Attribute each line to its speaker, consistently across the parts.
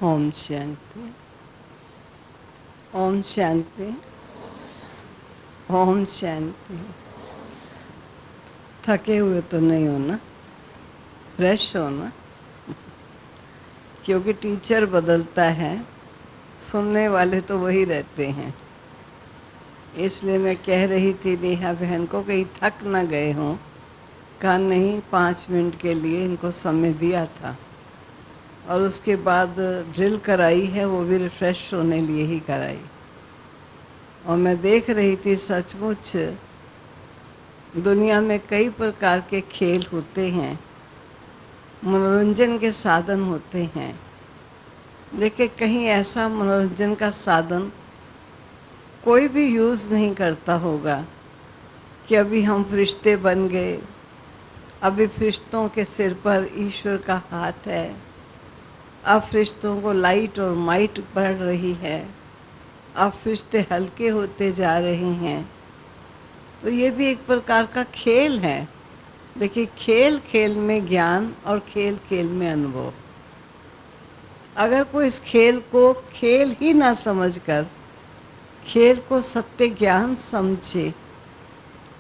Speaker 1: ओम शांति। ओम शांति। ओम शांति। थके हुए तो नहीं हो ना? फ्रेश हो ना? क्योंकि टीचर बदलता है, सुनने वाले तो वही रहते हैं। इसलिए मैं कह रही थी नेहा बहन को कहीं थक ना गए हों। कहा नहीं, 5 मिनट के लिए इनको समय दिया था और उसके बाद ड्रिल कराई है, वो भी रिफ्रेश होने लिए ही कराई। और मैं देख रही थी सचमुच दुनिया में कई प्रकार के खेल होते हैं, मनोरंजन के साधन होते हैं, लेकिन कहीं ऐसा मनोरंजन का साधन कोई भी यूज़ नहीं करता होगा कि अभी हम फरिश्ते बन गए, अभी फरिश्तों के सिर पर ईश्वर का हाथ है, अब फरिश्तों को लाइट और माइट बढ़ रही है, अब फरिश्ते हल्के होते जा रहे हैं। तो ये भी एक प्रकार का खेल है, लेकिन खेल खेल में ज्ञान और खेल खेल में अनुभव। अगर कोई इस खेल को खेल ही ना समझकर खेल को सत्य ज्ञान समझे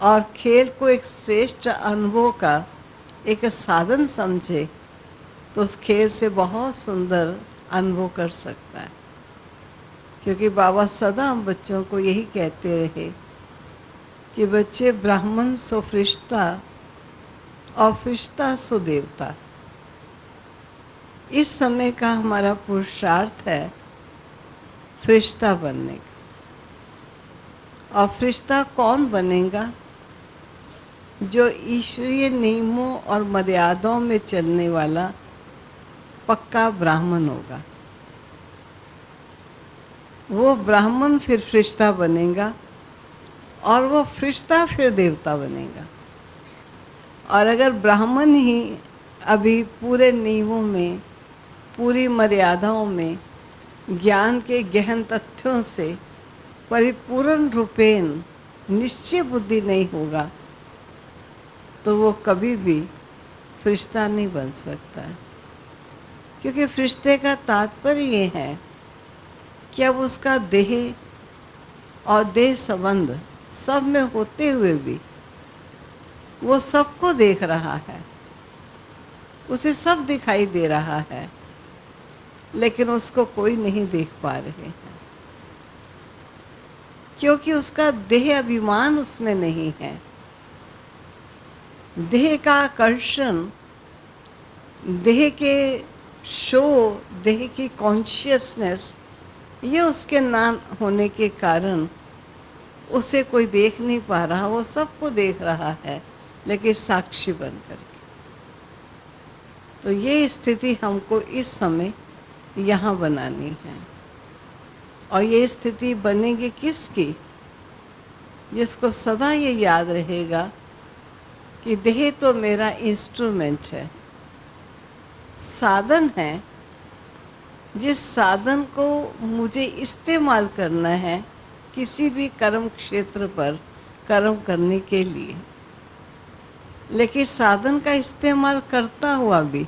Speaker 1: और खेल को एक श्रेष्ठ अनुभव का एक साधन समझे, तो उस खेल से बहुत सुंदर अनुभव कर सकता है। क्योंकि बाबा सदा हम बच्चों को यही कहते रहे कि बच्चे, ब्राह्मण सो फरिश्ता और फरिश्ता सो देवता। इस समय का हमारा पुरुषार्थ है फरिश्ता बनने का। और फरिश्ता कौन बनेगा? जो ईश्वरीय नियमों और मर्यादाओं में चलने वाला पक्का ब्राह्मण होगा। वो ब्राह्मण फिर फरिश्ता बनेगा और वो फरिश्ता फिर देवता बनेगा। और अगर ब्राह्मण ही अभी पूरे नियमों में, पूरी मर्यादाओं में, ज्ञान के गहन तथ्यों से परिपूर्ण रूपेण निश्चय बुद्धि नहीं होगा, तो वो कभी भी फरिश्ता नहीं बन सकता है। क्योंकि फरिश्ते का तात्पर्य ये है कि अब उसका देह और देह संबंध सब में होते हुए भी वो सबको देख रहा है, उसे सब दिखाई दे रहा है, लेकिन उसको कोई नहीं देख पा रहे हैं, क्योंकि उसका देह अभिमान उसमें नहीं है। देह का आकर्षण, देह के शो, देह की कॉन्शियसनेस, ये उसके ना होने के कारण उसे कोई देख नहीं पा रहा। वो सबको देख रहा है, लेकिन साक्षी बन करके। तो ये स्थिति हमको इस समय यहाँ बनानी है। और ये स्थिति बनेगी किसकी? जिसको सदा ये याद रहेगा कि देह तो मेरा इंस्ट्रूमेंट है, साधन है, जिस साधन को मुझे इस्तेमाल करना है किसी भी कर्म क्षेत्र पर कर्म करने के लिए। लेकिन साधन का इस्तेमाल करता हुआ भी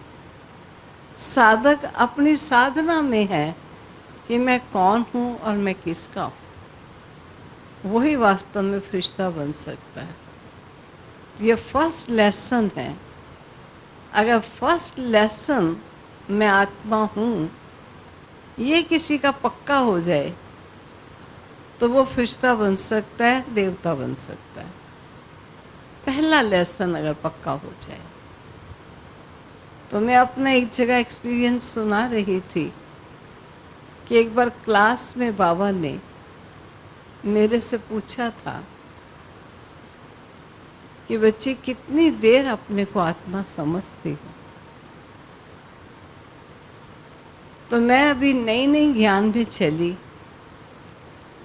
Speaker 1: साधक अपनी साधना में है कि मैं कौन हूँ और मैं किसका हूँ। वही वास्तव में फरिश्ता बन सकता है। ये फर्स्ट लेसन है। अगर फर्स्ट लेसन मैं आत्मा हूँ ये किसी का पक्का हो जाए, तो वो फरिश्ता बन सकता है, देवता बन सकता है। पहला लेसन अगर पक्का हो जाए। तो मैं अपना एक जगह एक्सपीरियंस सुना रही थी कि एक बार क्लास में बाबा ने मेरे से पूछा था कि बच्ची, कितनी देर अपने को आत्मा समझती हो? तो मैं अभी नई नई ज्ञान में चली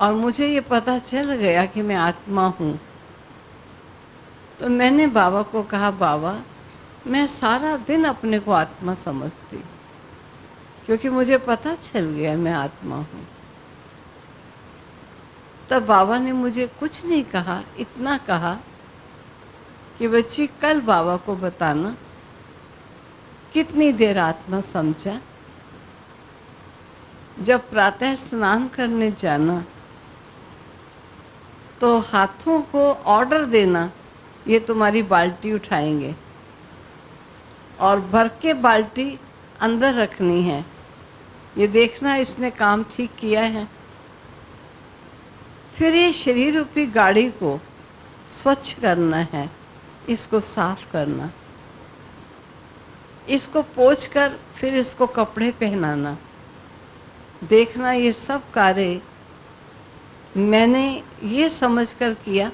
Speaker 1: और मुझे ये पता चल गया कि मैं आत्मा हूँ। तो मैंने बाबा को कहा, बाबा मैं सारा दिन अपने को आत्मा समझती हूँ, क्योंकि मुझे पता चल गया मैं आत्मा हूँ। तब बाबा ने मुझे कुछ नहीं कहा, इतना कहा कि बच्ची, कल बाबा को बताना कितनी देर आत्मा समझा। जब प्रातः स्नान करने जाना तो हाथों को ऑर्डर देना, ये तुम्हारी बाल्टी उठाएंगे और भर के बाल्टी अंदर रखनी है, ये देखना इसने काम ठीक किया है। फिर ये शरीर रूपी गाड़ी को स्वच्छ करना है, इसको साफ करना, इसको पोंछकर फिर इसको कपड़े पहनाना। देखना ये सब कार्य मैंने ये समझकर किया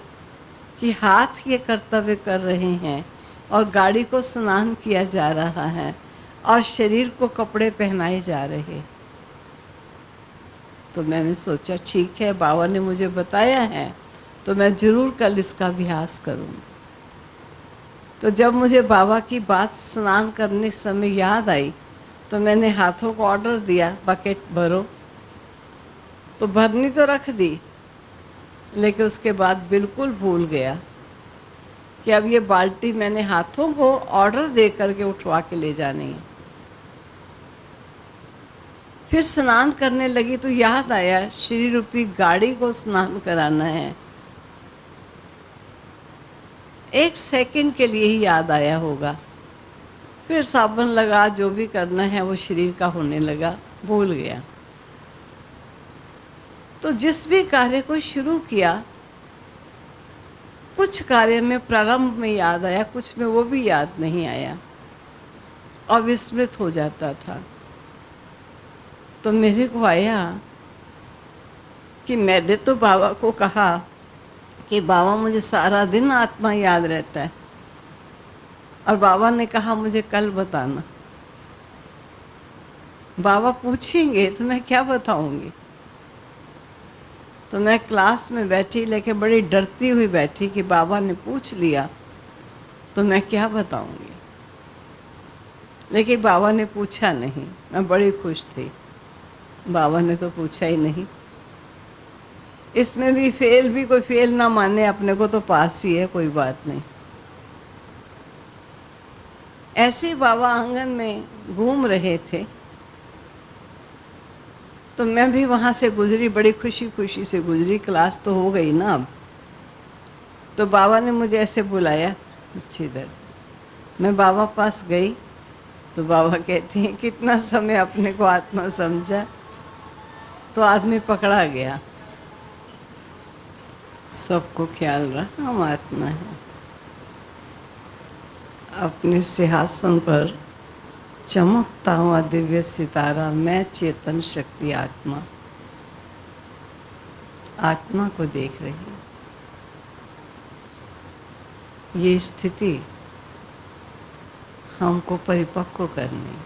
Speaker 1: कि हाथ ये कर्तव्य कर रहे हैं और गाड़ी को स्नान किया जा रहा है और शरीर को कपड़े पहनाए जा रहे। तो मैंने सोचा ठीक है, बाबा ने मुझे बताया है तो मैं ज़रूर कल इसका अभ्यास करूँगी। तो जब मुझे बाबा की बात स्नान करने समय याद आई तो मैंने हाथों को ऑर्डर दिया, बकेट भरो। तो भरनी तो रख दी, लेकिन उसके बाद बिल्कुल भूल गया कि अब ये बाल्टी मैंने हाथों को ऑर्डर दे करके उठवा के ले जानी है। फिर स्नान करने लगी तो याद आया शरीर रूपी गाड़ी को स्नान कराना है। एक सेकंड के लिए ही याद आया होगा, फिर साबुन लगा, जो भी करना है वो शरीर का होने लगा, भूल गया। तो जिस भी कार्य को शुरू किया, कुछ कार्य में प्रारंभ में याद आया, कुछ में वो भी याद नहीं आया और विस्मृत हो जाता था। तो मेरे को आया कि मैंने तो बाबा को कहा कि बाबा मुझे सारा दिन आत्मा याद रहता है, और बाबा ने कहा मुझे कल बताना। बाबा पूछेंगे तो मैं क्या बताऊंगी। तो मैं क्लास में बैठी, लेकिन बड़ी डरती हुई बैठी कि बाबा ने पूछ लिया तो मैं क्या बताऊंगी। लेकिन बाबा ने पूछा नहीं, मैं बड़ी खुश थी। बाबा ने तो पूछा ही नहीं। इसमें भी फेल भी कोई फेल ना माने, अपने को तो पास ही है, कोई बात नहीं। ऐसे ही बाबा आंगन में घूम रहे थे तो मैं भी वहाँ से गुजरी, बड़ी खुशी खुशी से गुजरी। क्लास तो हो गई ना अब। तो बाबा ने मुझे ऐसे बुलाया, अच्छी इधर। मैं बाबा पास गई तो बाबा कहते हैं कितना समय अपने को आत्मा समझा, तो आदमी पकड़ा गया। सबको ख्याल रहा हम आत्मा है। अपने सिंहासन पर चमकता हुआ दिव्य सितारा, मैं चेतन शक्ति आत्मा, आत्मा को देख रही हूँ। ये स्थिति हमको परिपक्व करनी,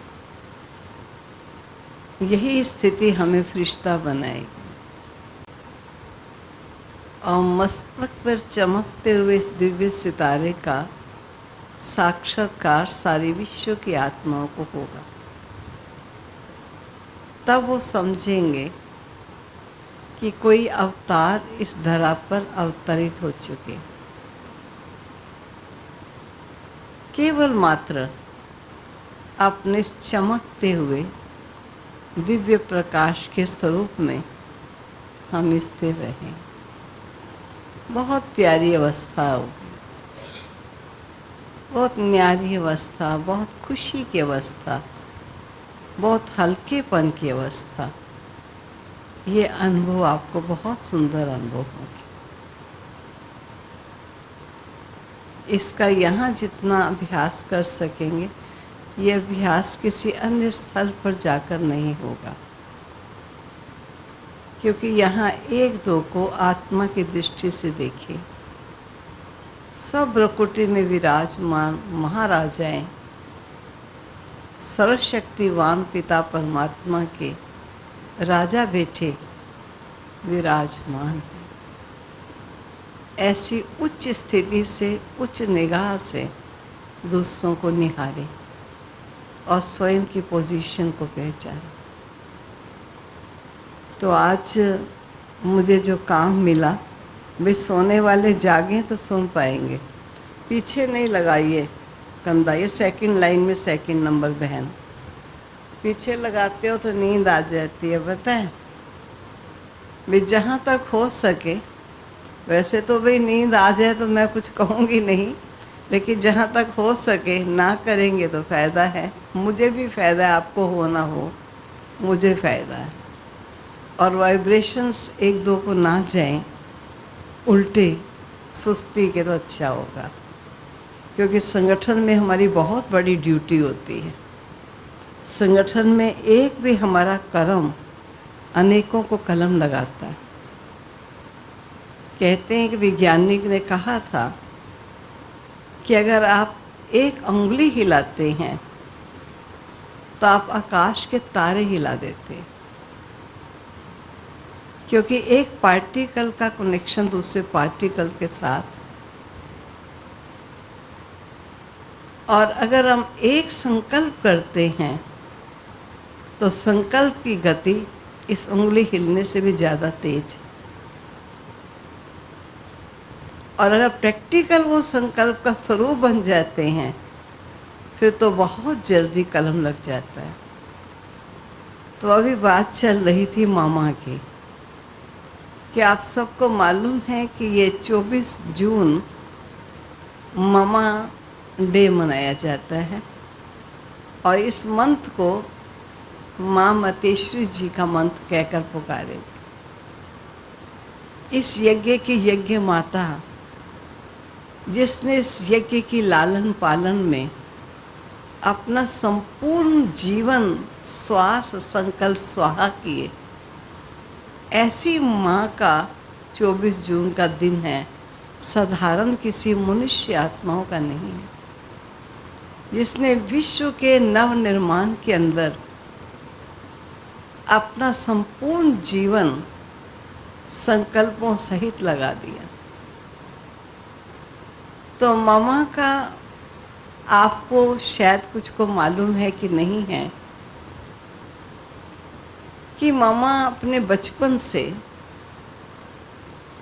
Speaker 1: यही स्थिति हमें फरिश्ता बनाएगी। और मस्तक पर चमकते हुए इस दिव्य सितारे का साक्षात्कार सारी विश्व की आत्माओं को होगा। तब वो समझेंगे कि कोई अवतार इस धरा पर अवतरित हो चुके, केवल मात्र अपने चमकते हुए दिव्य प्रकाश के स्वरूप में हम स्थिर रहें। बहुत प्यारी अवस्था होगी, बहुत न्यारी अवस्था, बहुत खुशी की अवस्था, बहुत हल्केपन की अवस्था। ये अनुभव आपको बहुत सुंदर अनुभव होगा। इसका यहाँ जितना अभ्यास कर सकेंगे, ये अभ्यास किसी अन्य स्थल पर जाकर नहीं होगा, क्योंकि यहाँ एक दो को आत्मा की दृष्टि से देखिए। सब प्रकृति में विराजमान महाराजाएं सर्वशक्तिवान पिता परमात्मा के राजा बेटे विराजमान हैं। ऐसी उच्च स्थिति से, उच्च निगाह से दूसरों को निहारें और स्वयं की पोजीशन को पहचानें। तो आज मुझे जो काम मिला, वे सोने वाले जागें तो सुन पाएंगे। पीछे नहीं लगाइए कंधा, ये सेकंड लाइन में सेकंड नंबर बहन। पीछे लगाते हो तो नींद आ जाती है, पता है। भी जहाँ तक हो सके, वैसे तो भाई नींद आ जाए तो मैं कुछ कहूँगी नहीं, लेकिन जहाँ तक हो सके ना करेंगे तो फ़ायदा है। मुझे भी फ़ायदा है, आपको हो ना हो, मुझे फ़ायदा है। और वाइब्रेशंस एक दो को ना जाएं उल्टे सुस्ती के, तो अच्छा होगा। क्योंकि संगठन में हमारी बहुत बड़ी ड्यूटी होती है। संगठन में एक भी हमारा कर्म अनेकों को कलम लगाता है। कहते हैं कि वैज्ञानिक ने कहा था कि अगर आप एक उंगली हिलाते हैं तो आप आकाश के तारे हिला देते हैं। क्योंकि एक पार्टिकल का कनेक्शन दूसरे पार्टिकल के साथ, और अगर हम एक संकल्प करते हैं तो संकल्प की गति इस उंगली हिलने से भी ज़्यादा तेज है। और अगर प्रैक्टिकल वो संकल्प का स्वरूप बन जाते हैं फिर तो बहुत जल्दी कलम लग जाता है। तो अभी बात चल रही थी मामा की, कि आप सबको मालूम है कि ये 24 जून मामा डे मनाया जाता है। और इस मंथ को माँ मतेश्वरी जी का मंत्र कहकर पुकारे। इस यज्ञ की यज्ञ माता, जिसने इस यज्ञ की लालन पालन में अपना संपूर्ण जीवन श्वास संकल्प स्वाहा किए, ऐसी माँ का 24 जून का दिन है, साधारण किसी मनुष्य आत्माओं का नहीं है। जिसने विश्व के नव निर्माण के अंदर अपना संपूर्ण जीवन संकल्पों सहित लगा दिया। तो मामा का आपको शायद कुछ को मालूम है कि नहीं है, कि मामा अपने बचपन से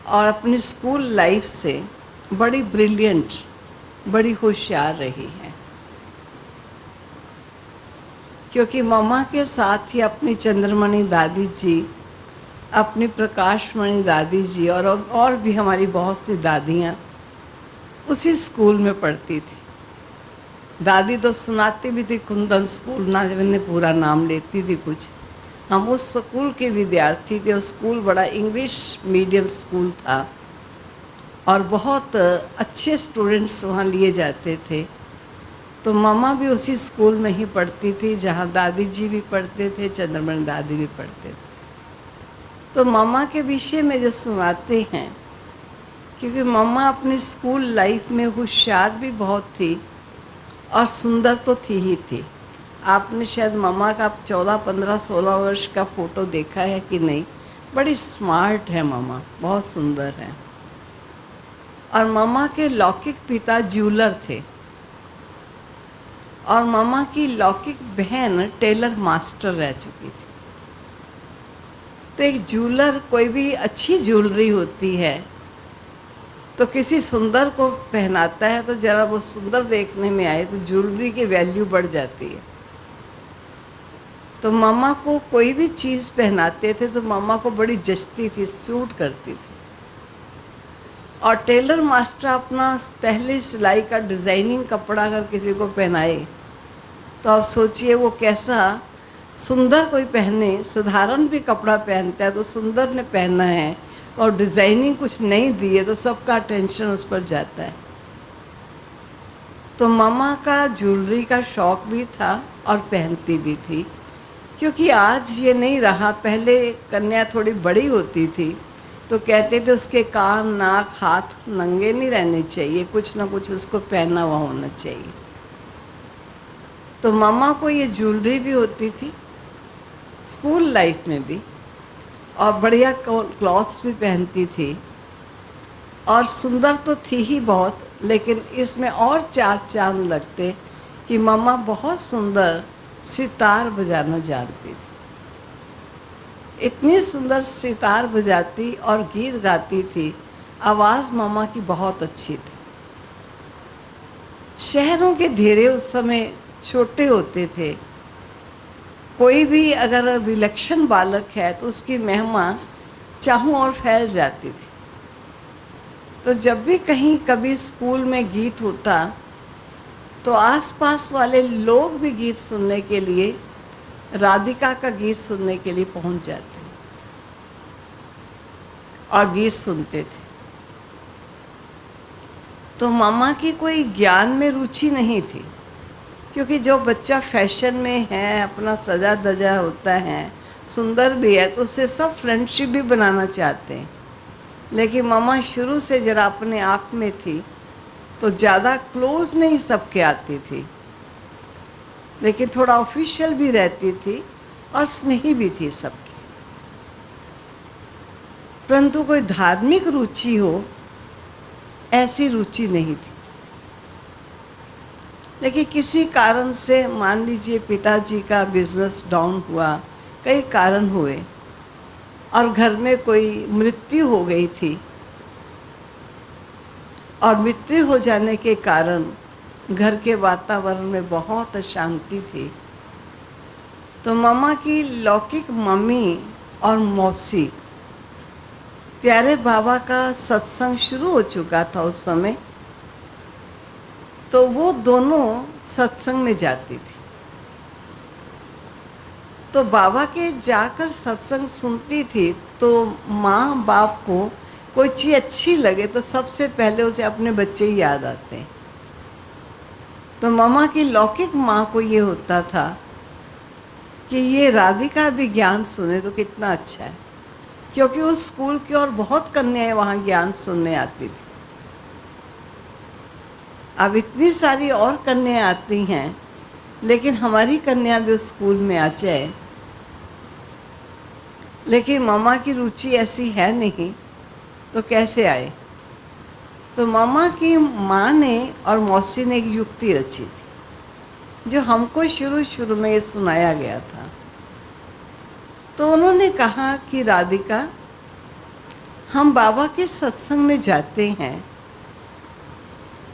Speaker 1: और अपनी स्कूल लाइफ से बड़ी ब्रिलियंट, बड़ी होशियार रही है। क्योंकि मामा के साथ ही अपनी चंद्रमणि दादी जी, अपनी प्रकाशमणि दादी जी और भी हमारी बहुत सी दादियाँ उसी स्कूल में पढ़ती थी। दादी तो सुनाती भी थी, कुंदन स्कूल, ना मैंने पूरा नाम लेती थी कुछ। हम उस स्कूल के विद्यार्थी थे। उस स्कूल बड़ा इंग्लिश मीडियम स्कूल था और बहुत अच्छे स्टूडेंट्स वहाँ लिए जाते थे। तो मामा भी उसी स्कूल में ही पढ़ती थी जहाँ दादी जी भी पढ़ते थे, चंद्रमणि दादी भी पढ़ते थे। तो मामा के विषय में जो सुनाते हैं, क्योंकि मामा अपनी स्कूल लाइफ में होशियार भी बहुत थी और सुंदर तो थी ही थी। आपने शायद मामा का 14, 15, 16 वर्ष का फ़ोटो देखा है कि नहीं। बड़ी स्मार्ट है मामा, बहुत सुंदर है। और मामा के लौकिक पिता ज्वेलर थे और मामा की लौकिक बहन टेलर मास्टर रह चुकी थी। तो एक ज्वेलर, कोई भी अच्छी ज्वेलरी होती है तो किसी सुंदर को पहनाता है तो ज़रा वो सुंदर देखने में आए तो ज्वेलरी की वैल्यू बढ़ जाती है। तो मामा को कोई भी चीज़ पहनाते थे तो मामा को बड़ी जचती थी, सूट करती थी। और टेलर मास्टर अपना पहले सिलाई का डिज़ाइनिंग कपड़ा अगर किसी को पहनाए तो आप सोचिए वो कैसा सुंदर कोई पहने। साधारण भी कपड़ा पहनता है तो सुंदर ने पहनना है और डिज़ाइनिंग कुछ नहीं दी है तो सबका अटेंशन उस पर जाता है। तो मामा का ज्वेलरी का शौक़ भी था और पहनती भी थी। क्योंकि आज ये नहीं रहा, पहले कन्या थोड़ी बड़ी होती थी तो कहते थे उसके कान, नाक, हाथ नंगे नहीं रहने चाहिए, कुछ ना कुछ उसको पहना हुआ होना चाहिए। तो मामा को ये ज्वेलरी भी होती थी स्कूल लाइफ में भी, और बढ़िया क्लॉथ्स भी पहनती थी और सुंदर तो थी ही बहुत। लेकिन इसमें और चार चांद लगते कि मामा बहुत सुंदर सितार बजाना जानती थी। इतनी सुंदर सितार बजाती और गीत गाती थी, आवाज़ मामा की बहुत अच्छी थी। शहरों के धेरे उस समय छोटे होते थे कोई भी अगर विलक्षण बालक है तो उसकी महिमा चारों ओर फैल जाती थी। तो जब भी कहीं कभी स्कूल में गीत होता तो आसपास वाले लोग भी गीत सुनने के लिए, राधिका का गीत सुनने के लिए पहुंच जाते और गीत सुनते थे। तो मामा की कोई ज्ञान में रुचि नहीं थी, क्योंकि जो बच्चा फैशन में है, अपना सजा धजा होता है, सुंदर भी है, तो उससे सब फ्रेंडशिप भी बनाना चाहते हैं। लेकिन मामा शुरू से जरा अपने आप में थी, तो ज़्यादा क्लोज नहीं सबके आती थी, लेकिन थोड़ा ऑफिशियल भी रहती थी और स्नेही भी थी सबकी। परंतु कोई धार्मिक रुचि हो, ऐसी रुचि नहीं थी। लेकिन किसी कारण से, मान लीजिए पिताजी का बिजनेस डाउन हुआ, कई कारण हुए, और घर में कोई मृत्यु हो गई थी, और मृत्यु हो जाने के कारण घर के वातावरण में बहुत अशांति थी। तो मामा की लौकिक मम्मी और मौसी, प्यारे बाबा का सत्संग शुरू हो चुका था उस समय, तो वो दोनों सत्संग में जाती थी। तो बाबा के जाकर सत्संग सुनती थी, तो माँ बाप को कोई चीज़ अच्छी लगे तो सबसे पहले उसे अपने बच्चे ही याद आते हैं। तो मामा की लौकिक माँ को ये होता था कि ये राधिका भी ज्ञान सुने तो कितना अच्छा है, क्योंकि उस स्कूल की और बहुत कन्याएं वहाँ ज्ञान सुनने आती थी। अब इतनी सारी और कन्याएं आती हैं, लेकिन हमारी कन्या भी उस स्कूल में आ जाए, लेकिन मामा की रुचि ऐसी है नहीं, तो कैसे आए। तो मामा की माँ ने और मौसी ने एक युक्ति रची थी, जो हमको शुरू शुरू में ये सुनाया गया था। तो उन्होंने कहा कि राधिका, हम बाबा के सत्संग में जाते हैं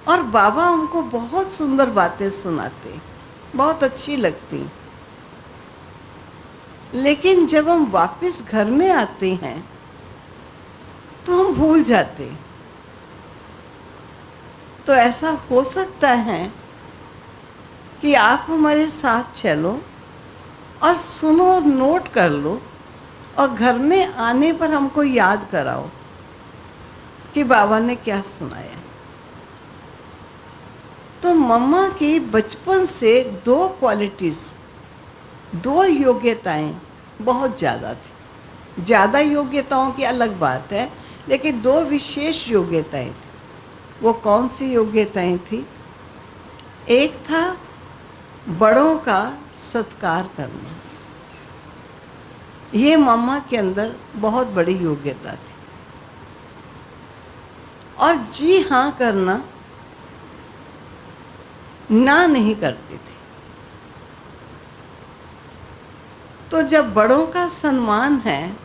Speaker 1: और बाबा हमको बहुत सुंदर बातें सुनाते, बहुत अच्छी लगती, लेकिन जब हम वापस घर में आते हैं तो हम भूल जाते। तो ऐसा हो सकता है कि आप हमारे साथ चलो और सुनो और नोट कर लो, और घर में आने पर हमको याद कराओ कि बाबा ने क्या सुनाया। तो मम्मा की बचपन से दो क्वालिटीज़, दो योग्यताएं बहुत ज़्यादा थी। ज़्यादा योग्यताओं की अलग बात है, लेकिन दो विशेष योग्यताएं थी। वो कौन सी योग्यताएं थी? एक था बड़ों का सत्कार करना। ये मम्मा के अंदर बहुत बड़ी योग्यता थी। और जी हाँ करना, ना नहीं करती थी। तो जब बड़ों का सम्मान है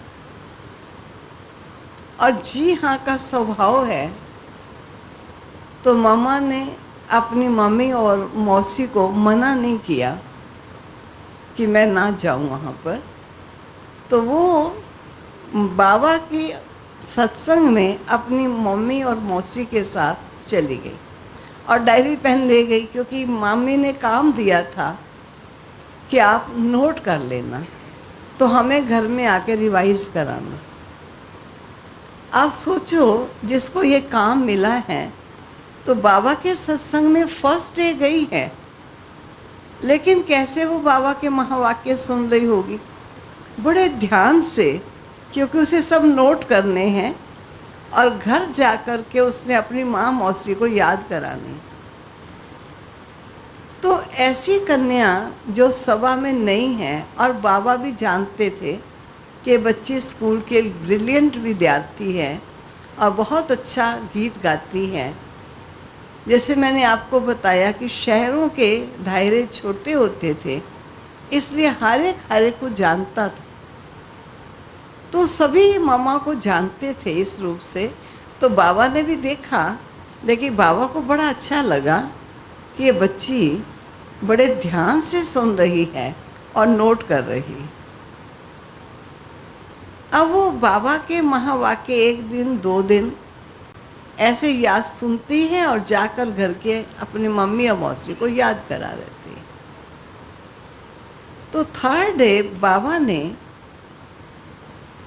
Speaker 1: और जी हाँ का स्वभाव है, तो मामा ने अपनी मम्मी और मौसी को मना नहीं किया कि मैं ना जाऊं वहाँ पर। तो वो बाबा की सत्संग में अपनी मम्मी और मौसी के साथ चली गई और डायरी पेन ले गई, क्योंकि मम्मी ने काम दिया था कि आप नोट कर लेना, तो हमें घर में आके रिवाइज कराना। आप सोचो, जिसको ये काम मिला है, तो बाबा के सत्संग में फर्स्ट डे गई है, लेकिन कैसे वो बाबा के महावाक्य सुन रही होगी, बड़े ध्यान से, क्योंकि उसे सब नोट करने हैं और घर जा कर के उसने अपनी माँ मौसी को याद करानी। तो ऐसी कन्या जो सभा में नहीं है, और बाबा भी जानते थे कि बच्ची स्कूल के ब्रिलियंट विद्यार्थी है और बहुत अच्छा गीत गाती है। जैसे मैंने आपको बताया कि शहरों के दायरे छोटे होते थे, इसलिए हर एक को जानता था। तो सभी मामा को जानते थे इस रूप से। तो बाबा ने भी देखा, लेकिन बाबा को बड़ा अच्छा लगा कि ये बच्ची बड़े ध्यान से सुन रही है और नोट कर रही। अब वो बाबा के महावाक्य एक दिन 2 दिन ऐसे याद सुनती है और जाकर घर के अपनी मम्मी और मौसी को याद करा देती है। तो 3rd डे बाबा ने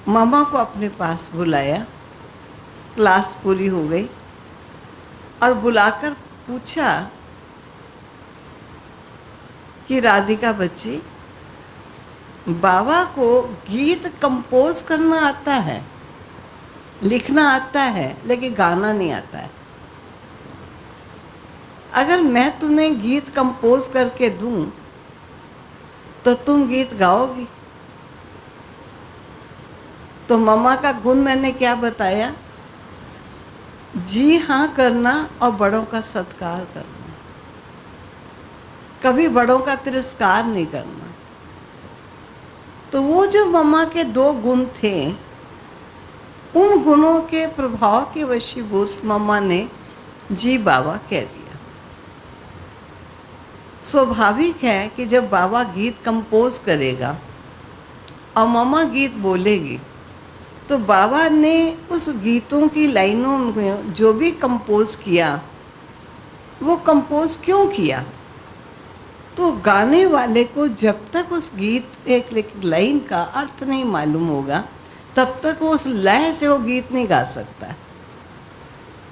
Speaker 1: मामा को अपने पास बुलाया, क्लास पूरी हो गई, और बुलाकर पूछा कि राधिका बच्ची, बाबा को गीत कंपोज करना आता है, लिखना आता है, लेकिन गाना नहीं आता है। अगर मैं तुम्हें गीत कंपोज करके दूं तो तुम गीत गाओगी? तो मम्मा का गुण मैंने क्या बताया? जी हाँ करना और बड़ों का सत्कार करना, कभी बड़ों का तिरस्कार नहीं करना। तो वो जो मम्मा के 2 गुण थे, उन गुणों के प्रभाव के वशीभूत मम्मा ने जी बाबा कह दिया। स्वाभाविक है कि जब बाबा गीत कंपोज करेगा और मम्मा गीत बोलेगी, तो बाबा ने उस गीतों की लाइनों में जो भी कंपोज किया, वो कंपोज क्यों किया? तो गाने वाले को जब तक उस गीत एक लाइन का अर्थ नहीं मालूम होगा, तब तक वो उस लय से वो गीत नहीं गा सकता।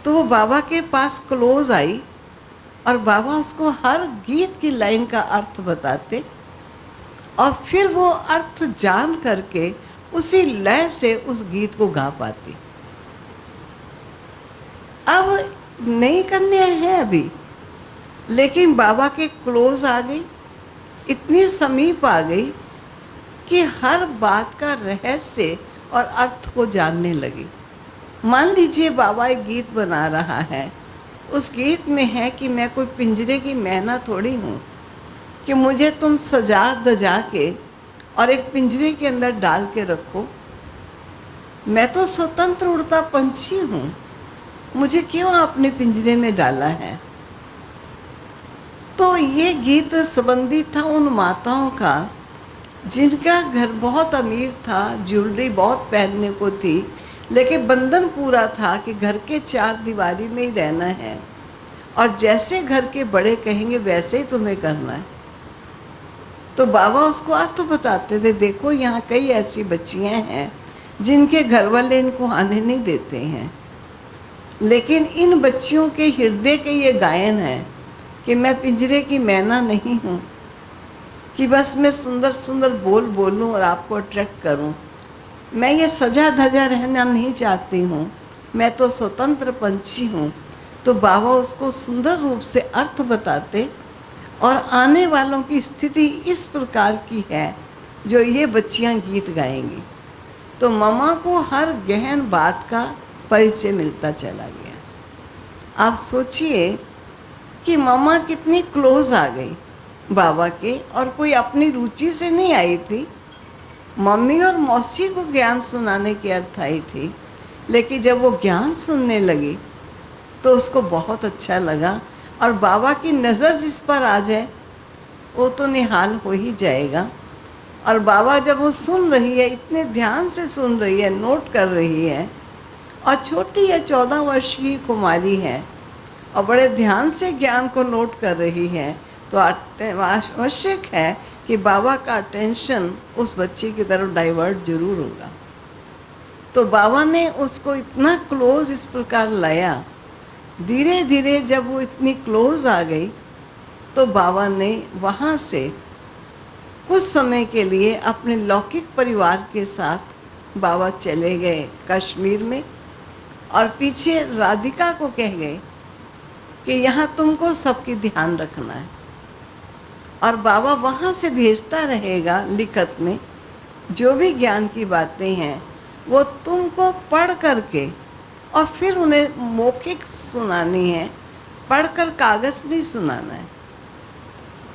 Speaker 1: तो वो बाबा के पास क्लोज आई और बाबा उसको हर गीत की लाइन का अर्थ बताते, और फिर वो अर्थ जान करके उसी लय से उस गीत को गा पाती। अब नई कन्या है अभी, लेकिन बाबा के क्लोज आ गई, इतनी समीप आ गई कि हर बात का रहस्य और अर्थ को जानने लगी। मान लीजिए बाबा एक गीत बना रहा है, उस गीत में है कि मैं कोई पिंजरे की मैना थोड़ी हूँ कि मुझे तुम सजा दजा के और एक पिंजरे के अंदर डाल के रखो। मैं तो स्वतंत्र उड़ता पंछी हूँ, मुझे क्यों आपने पिंजरे में डाला है? तो ये गीत संबंधित था उन माताओं का जिनका घर बहुत अमीर था, ज्वेलरी बहुत पहनने को थी, लेकिन बंधन पूरा था कि घर के 4 दीवारी में ही रहना है, और जैसे घर के बड़े कहेंगे वैसे ही तुम्हें करना है। तो बाबा उसको अर्थ बताते थे, देखो यहाँ कई ऐसी बच्चियाँ हैं जिनके घर वाले इनको आने नहीं देते हैं, लेकिन इन बच्चियों के हृदय के ये गायन है कि मैं पिंजरे की मैना नहीं हूँ कि बस मैं सुंदर सुंदर बोल बोलूँ और आपको अट्रैक्ट करूँ। मैं ये सजा धजा रहना नहीं चाहती हूँ, मैं तो स्वतंत्र पंछी हूँ। तो बाबा उसको सुंदर रूप से अर्थ बताते, और आने वालों की स्थिति इस प्रकार की है जो ये बच्चियाँ गीत गाएंगी। तो मम्मा को हर गहन बात का परिचय मिलता चला गया। आप सोचिए कि मम्मा कितनी क्लोज आ गई बाबा के, और कोई अपनी रुचि से नहीं आई थी। मम्मी और मौसी को ज्ञान सुनाने की अर्थ आई थी, लेकिन जब वो ज्ञान सुनने लगी तो उसको बहुत अच्छा लगा, और बाबा की नज़र जिस पर आ जाए वो तो निहाल हो ही जाएगा। और बाबा जब वो सुन रही है, इतने ध्यान से सुन रही है, नोट कर रही है, और छोटी है, 14 वर्ष की कुमारी है, और बड़े ध्यान से ज्ञान को नोट कर रही है, तो आवश्यक है कि बाबा का अटेंशन उस बच्ची की तरफ डाइवर्ट जरूर होगा। तो बाबा ने उसको इतना क्लोज इस प्रकार लाया। धीरे धीरे जब वो इतनी क्लोज आ गई, तो बाबा ने वहाँ से कुछ समय के लिए अपने लौकिक परिवार के साथ बाबा चले गए कश्मीर में, और पीछे राधिका को कह गए कि यहाँ तुमको सबकी ध्यान रखना है, और बाबा वहाँ से भेजता रहेगा लिखत में जो भी ज्ञान की बातें हैं वो तुमको पढ़ करके, और फिर उन्हें मौखिक सुनानी है, पढ़कर कागज़ नहीं सुनाना है।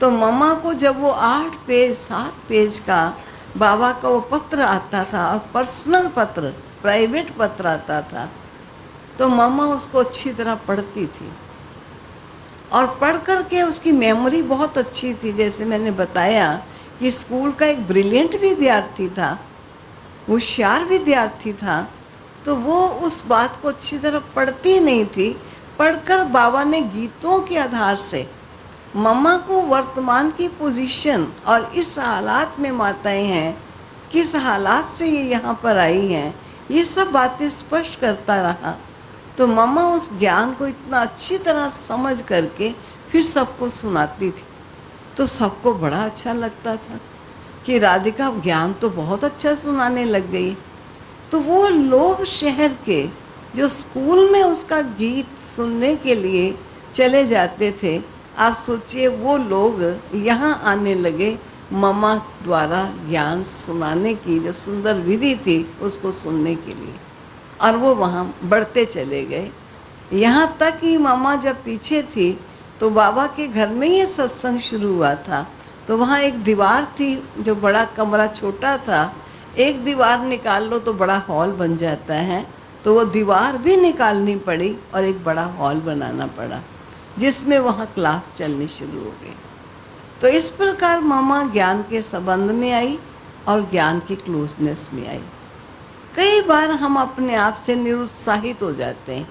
Speaker 1: तो मम्मा को जब वो 8 पेज 7 पेज का बाबा का वो पत्र आता था, और पर्सनल पत्र, प्राइवेट पत्र आता था, तो मम्मा उसको अच्छी तरह पढ़ती थी, और पढ़ कर के उसकी मेमोरी बहुत अच्छी थी। जैसे मैंने बताया कि स्कूल का एक ब्रिलियंट विद्यार्थी था, होशियार विद्यार्थी था, तो वो उस बात को अच्छी तरह पढ़ती नहीं थी। पढ़कर बाबा ने गीतों के आधार से मम्मा को वर्तमान की पोजीशन और इस हालात में माताएं हैं, किस हालात से ये यहाँ पर आई हैं, ये सब बातें स्पष्ट करता रहा। तो मम्मा उस ज्ञान को इतना अच्छी तरह समझ करके फिर सबको सुनाती थी। तो सबको बड़ा अच्छा लगता था कि राधिका ज्ञान तो बहुत अच्छा सुनाने लग गई। तो वो लोग शहर के जो स्कूल में उसका गीत सुनने के लिए चले जाते थे, आप सोचिए वो लोग यहाँ आने लगे मम्मा द्वारा ज्ञान सुनाने की जो सुंदर विधि थी उसको सुनने के लिए, और वो वहाँ बढ़ते चले गए। यहाँ तक कि मम्मा जब पीछे थी तो बाबा के घर में ये सत्संग शुरू हुआ था। तो वहाँ एक दीवार थी, जो बड़ा कमरा छोटा था, एक दीवार निकाल लो तो बड़ा हॉल बन जाता है, तो वो दीवार भी निकालनी पड़ी और एक बड़ा हॉल बनाना पड़ा, जिसमें वहाँ क्लास चलनी शुरू हो गई। तो इस प्रकार मामा ज्ञान के संबंध में आई और ज्ञान की क्लोजनेस में आई। कई बार हम अपने आप से निरुत्साहित हो जाते हैं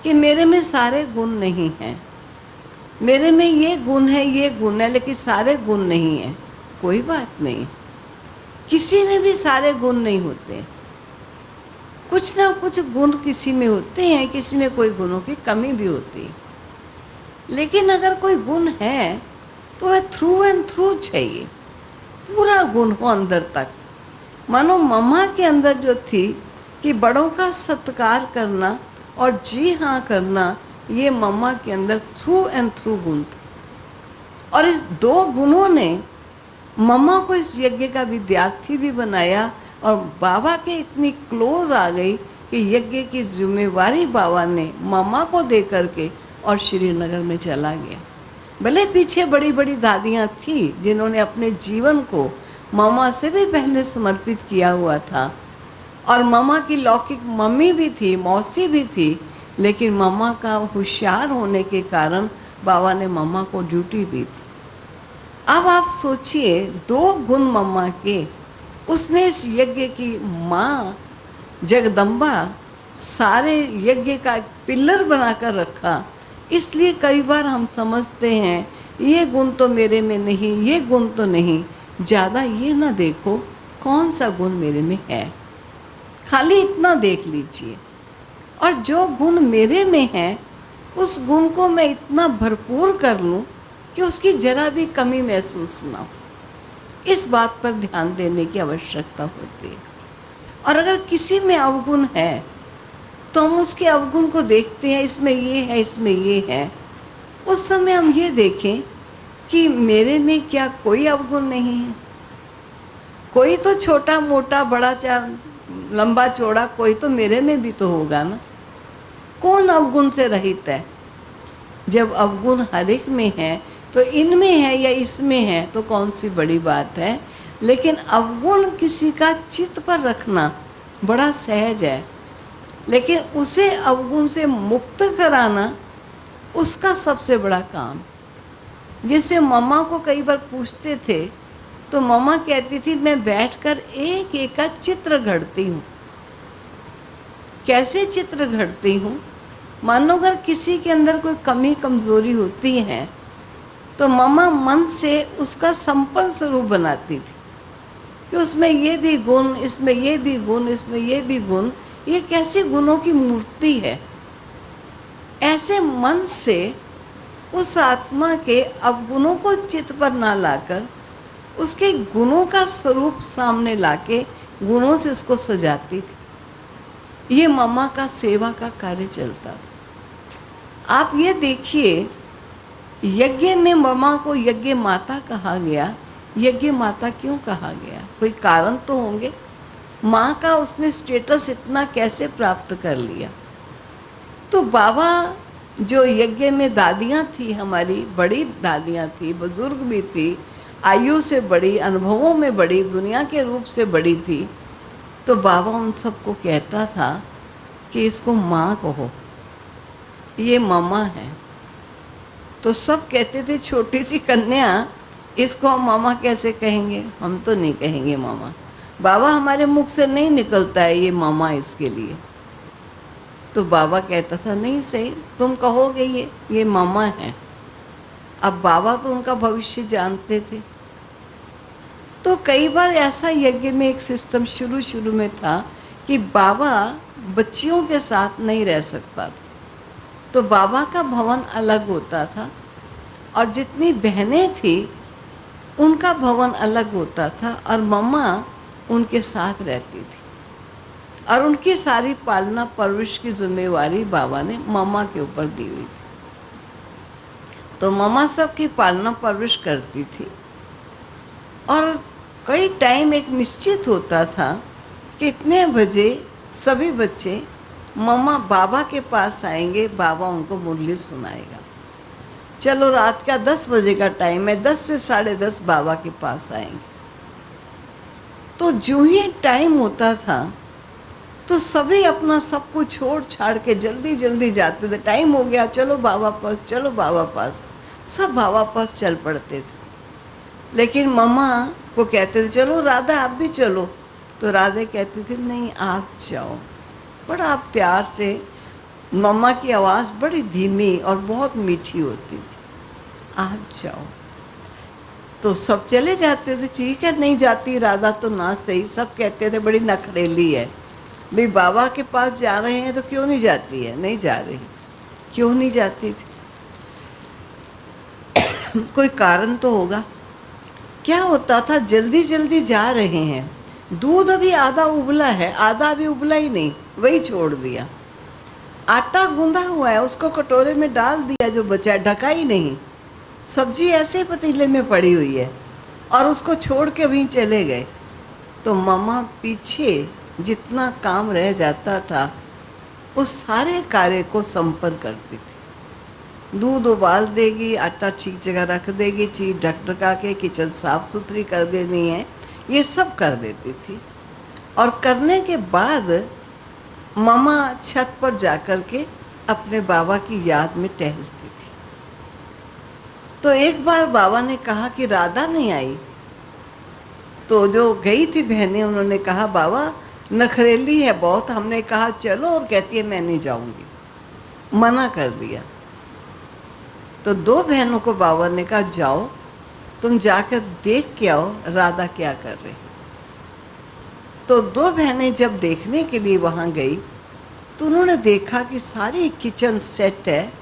Speaker 1: कि मेरे में सारे गुण नहीं हैं, मेरे में ये गुण है, ये गुण है, लेकिन सारे गुण नहीं हैं। कोई बात नहीं, किसी में भी सारे गुण नहीं होते, कुछ ना कुछ गुण किसी में होते हैं, किसी में कोई गुणों की कमी भी होती है। लेकिन अगर कोई गुण है तो वह थ्रू एंड थ्रू चाहिए, पूरा गुण हो अंदर तक। मानो मम्मा के अंदर जो थी कि बड़ों का सत्कार करना और जी हाँ करना, ये मम्मा के अंदर थ्रू एंड थ्रू गुण था। और इस दो गुणों ने मम्मा को इस यज्ञ का विद्यार्थी भी बनाया और बाबा के इतनी क्लोज आ गई कि यज्ञ की जिम्मेवारी बाबा ने मम्मा को दे करके और श्रीनगर में चला गया। भले पीछे बड़ी बड़ी दादियाँ थी जिन्होंने अपने जीवन को मम्मा से भी पहले समर्पित किया हुआ था, और मम्मा की लौकिक मम्मी भी थी, मौसी भी थी, लेकिन मम्मा का होशियार होने के कारण बाबा ने मम्मा को ड्यूटी दी थी। अब आप सोचिए, दो गुण मम्मा के, उसने इस यज्ञ की माँ जगदम्बा सारे यज्ञ का पिलर बनाकर रखा। इसलिए कई बार हम समझते हैं ये गुण तो मेरे में नहीं, ये गुण तो नहीं, ज़्यादा ये ना देखो कौन सा गुण मेरे में है, खाली इतना देख लीजिए। और जो गुण मेरे में है उस गुण को मैं इतना भरपूर कर लूँ कि उसकी जरा भी कमी महसूस ना हो। इस बात पर ध्यान देने की आवश्यकता होती है। और अगर किसी में अवगुण है तो हम उसके अवगुण को देखते हैं, इसमें ये है, इसमें ये है। उस समय हम ये देखें कि मेरे में क्या कोई अवगुण नहीं है। कोई तो छोटा मोटा बड़ा लंबा चौड़ा कोई तो मेरे में भी तो होगा ना। कौन अवगुण से रहित है? जब अवगुण हर एक में है तो इनमें है या इसमें है तो कौन सी बड़ी बात है। लेकिन अवगुण किसी का चित्त पर रखना बड़ा सहज है, लेकिन उसे अवगुण से मुक्त कराना उसका सबसे बड़ा काम। जिससे मम्मा को कई बार पूछते थे तो मम्मा कहती थी मैं बैठकर एक एक का चित्र घड़ती हूँ। कैसे चित्र घड़ती हूँ? मानो अगर किसी के अंदर कोई कमी कमज़ोरी होती है तो मम्मा मन से उसका संपन्न स्वरूप बनाती थी कि उसमें ये भी गुण, इसमें ये भी गुण, इसमें ये भी गुण, ये कैसे गुणों की मूर्ति है। ऐसे मन से उस आत्मा के अवगुणों को चित्त पर ना लाकर उसके गुणों का स्वरूप सामने लाके गुणों से उसको सजाती थी। ये मम्मा का सेवा का कार्य चलता था। आप ये देखिए, यज्ञ में मम्मा को यज्ञ माता कहा गया। यज्ञ माता क्यों कहा गया? कोई कारण तो होंगे। माँ का उसने स्टेटस इतना कैसे प्राप्त कर लिया? तो बाबा जो यज्ञ में दादियाँ थी, हमारी बड़ी दादियाँ थी, बुजुर्ग भी थी, आयु से बड़ी, अनुभवों में बड़ी, दुनिया के रूप से बड़ी थी। तो बाबा उन सबको कहता था कि इसको माँ कहो, ये मम्मा है। तो सब कहते थे छोटी सी कन्या इसको हम मामा कैसे कहेंगे? हम तो नहीं कहेंगे मामा। बाबा हमारे मुख से नहीं निकलता है ये मामा इसके लिए। तो बाबा कहता था नहीं सही, तुम कहोगे ये मामा है। अब बाबा तो उनका भविष्य जानते थे। तो कई बार ऐसा यज्ञ में एक सिस्टम शुरू में था कि बाबा बच्चियों के साथ नहीं रह सकता था, तो बाबा का भवन अलग होता था और जितनी बहनें थी उनका भवन अलग होता था और मम्मा उनके साथ रहती थी और उनकी सारी पालना परवरिश की जिम्मेवारी बाबा ने मम्मा के ऊपर दी हुई थी। तो मम्मा सबकी पालना परवरिश करती थी और कई टाइम एक निश्चित होता था कि इतने बजे सभी बच्चे मम्मा बाबा के पास आएंगे, बाबा उनको मुरली सुनाएगा। चलो रात का 10 बजे का टाइम है, 10 से 10:30 बाबा के पास आएंगे। तो जो ही टाइम होता था तो सभी अपना सब कुछ छोड़ छाड़ के जल्दी जल्दी जाते थे। टाइम हो गया, चलो बाबा पास, चलो बाबा पास, सब बाबा पास चल पड़ते थे। लेकिन मम्मा को कहते थे चलो राधा आप भी चलो, तो राधे कहती थी नहीं आप जाओ। बड़ा प्यार से, मम्मा की आवाज़ बड़ी धीमी और बहुत मीठी होती थी, आप जाओ। तो सब चले जाते थे। ठीक है, नहीं जाती राधा तो ना सही, सब कहते थे बड़ी नखरेली है भाई, बाबा के पास जा रहे हैं तो क्यों नहीं जाती है? नहीं जा रही, क्यों नहीं जाती थी? कोई कारण तो होगा। क्या होता था, जल्दी जल्दी जा रहे हैं, दूध अभी आधा उबला है, आधा अभी उबला ही नहीं, वही छोड़ दिया। आटा गूंदा हुआ है, उसको कटोरे में डाल दिया, जो बचा है ढका ही नहीं। सब्जी ऐसे पतीले में पड़ी हुई है और उसको छोड़ के वहीं चले गए। तो मम्मा पीछे जितना काम रह जाता था उस सारे कार्य को संपन्न करती थी। दूध उबाल देगी, आटा ठीक जगह रख देगी, चीज़ ढक ढका के किचन साफ सुथरी कर देनी है, ये सब कर देती थी। और करने के बाद मम्मा छत पर जाकर के अपने बाबा की याद में टहलती थी। तो एक बार बाबा ने कहा कि राधा नहीं आई। तो जो गई थी बहनें, उन्होंने कहा बाबा नखरेली है बहुत, हमने कहा चलो, और कहती है मैं नहीं जाऊंगी, मना कर दिया। तो 2 बहनों को बाबा ने कहा जाओ, तुम जाकर देख के आओ राधा क्या कर रही। तो 2 बहनें जब देखने के लिए वहाँ गई तो उन्होंने देखा कि सारी किचन सेट है,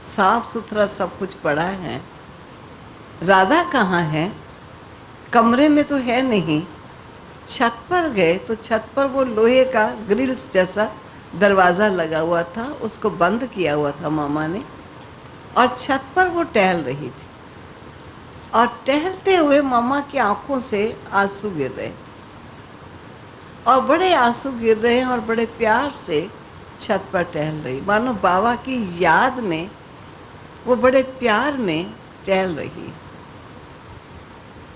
Speaker 1: साफ सुथरा सब कुछ पड़ा है। राधा कहाँ है? कमरे में तो है नहीं। छत पर गए तो छत पर वो लोहे का ग्रिल जैसा दरवाज़ा लगा हुआ था, उसको बंद किया हुआ था मामा ने, और छत पर वो टहल रही थी और टहलते हुए मामा की आंखों से आंसू गिर रहे थे और बड़े आंसू गिर रहे हैं और बड़े प्यार से छत पर टहल रही, मानो बाबा की याद में वो बड़े प्यार में टहल रही।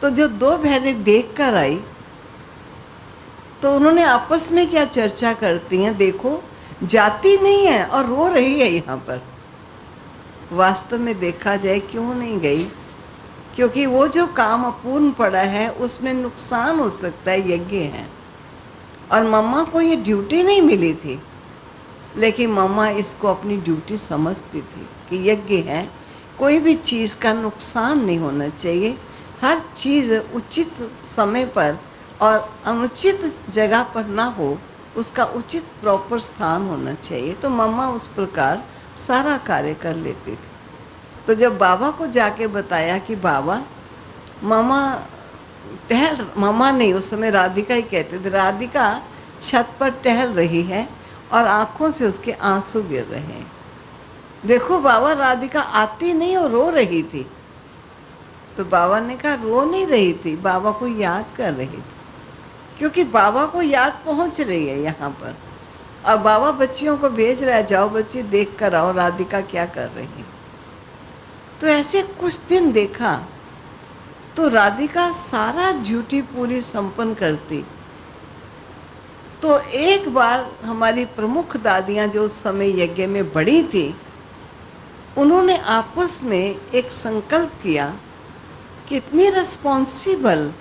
Speaker 1: तो जो 2 बहनें देख कर आई तो उन्होंने आपस में क्या चर्चा करती हैं, देखो जाती नहीं है और रो रही है यहाँ पर। वास्तव में देखा जाए क्यों नहीं गई, क्योंकि वो जो काम अपूर्ण पड़ा है उसमें नुकसान हो सकता है, यज्ञ है, और मम्मा को ये ड्यूटी नहीं मिली थी, लेकिन मम्मा इसको अपनी ड्यूटी समझती थी कि यज्ञ है, कोई भी चीज़ का नुकसान नहीं होना चाहिए, हर चीज़ उचित समय पर और अनुचित जगह पर ना हो, उसका उचित प्रॉपर स्थान होना चाहिए। तो मम्मा उस प्रकार सारा कार्य कर लेती थी। तो जब बाबा को जाके बताया कि बाबा मम्मा नहीं, उस समय राधिका ही कहते थे, राधिका छत पर टहल रही है और आंखों से उसके आंसू गिर रहे हैं। देखो बाबा, राधिका आती नहीं और रो रही थी। तो बाबा ने कहा रो नहीं रही थी, बाबा को याद कर रही थी, क्योंकि बाबा को याद पहुंच रही है यहाँ पर, और बाबा बच्चियों को भेज रहा है, जाओ बच्ची देख कर आओ राधिका क्या कर रही है। तो ऐसे कुछ दिन देखा तो राधिका सारा ड्यूटी पूरी संपन्न करती। तो एक बार हमारी प्रमुख दादियाँ जो उस समय यज्ञ में बड़ी थी, उन्होंने आपस में एक संकल्प किया कितनी रिस्पॉन्सिबल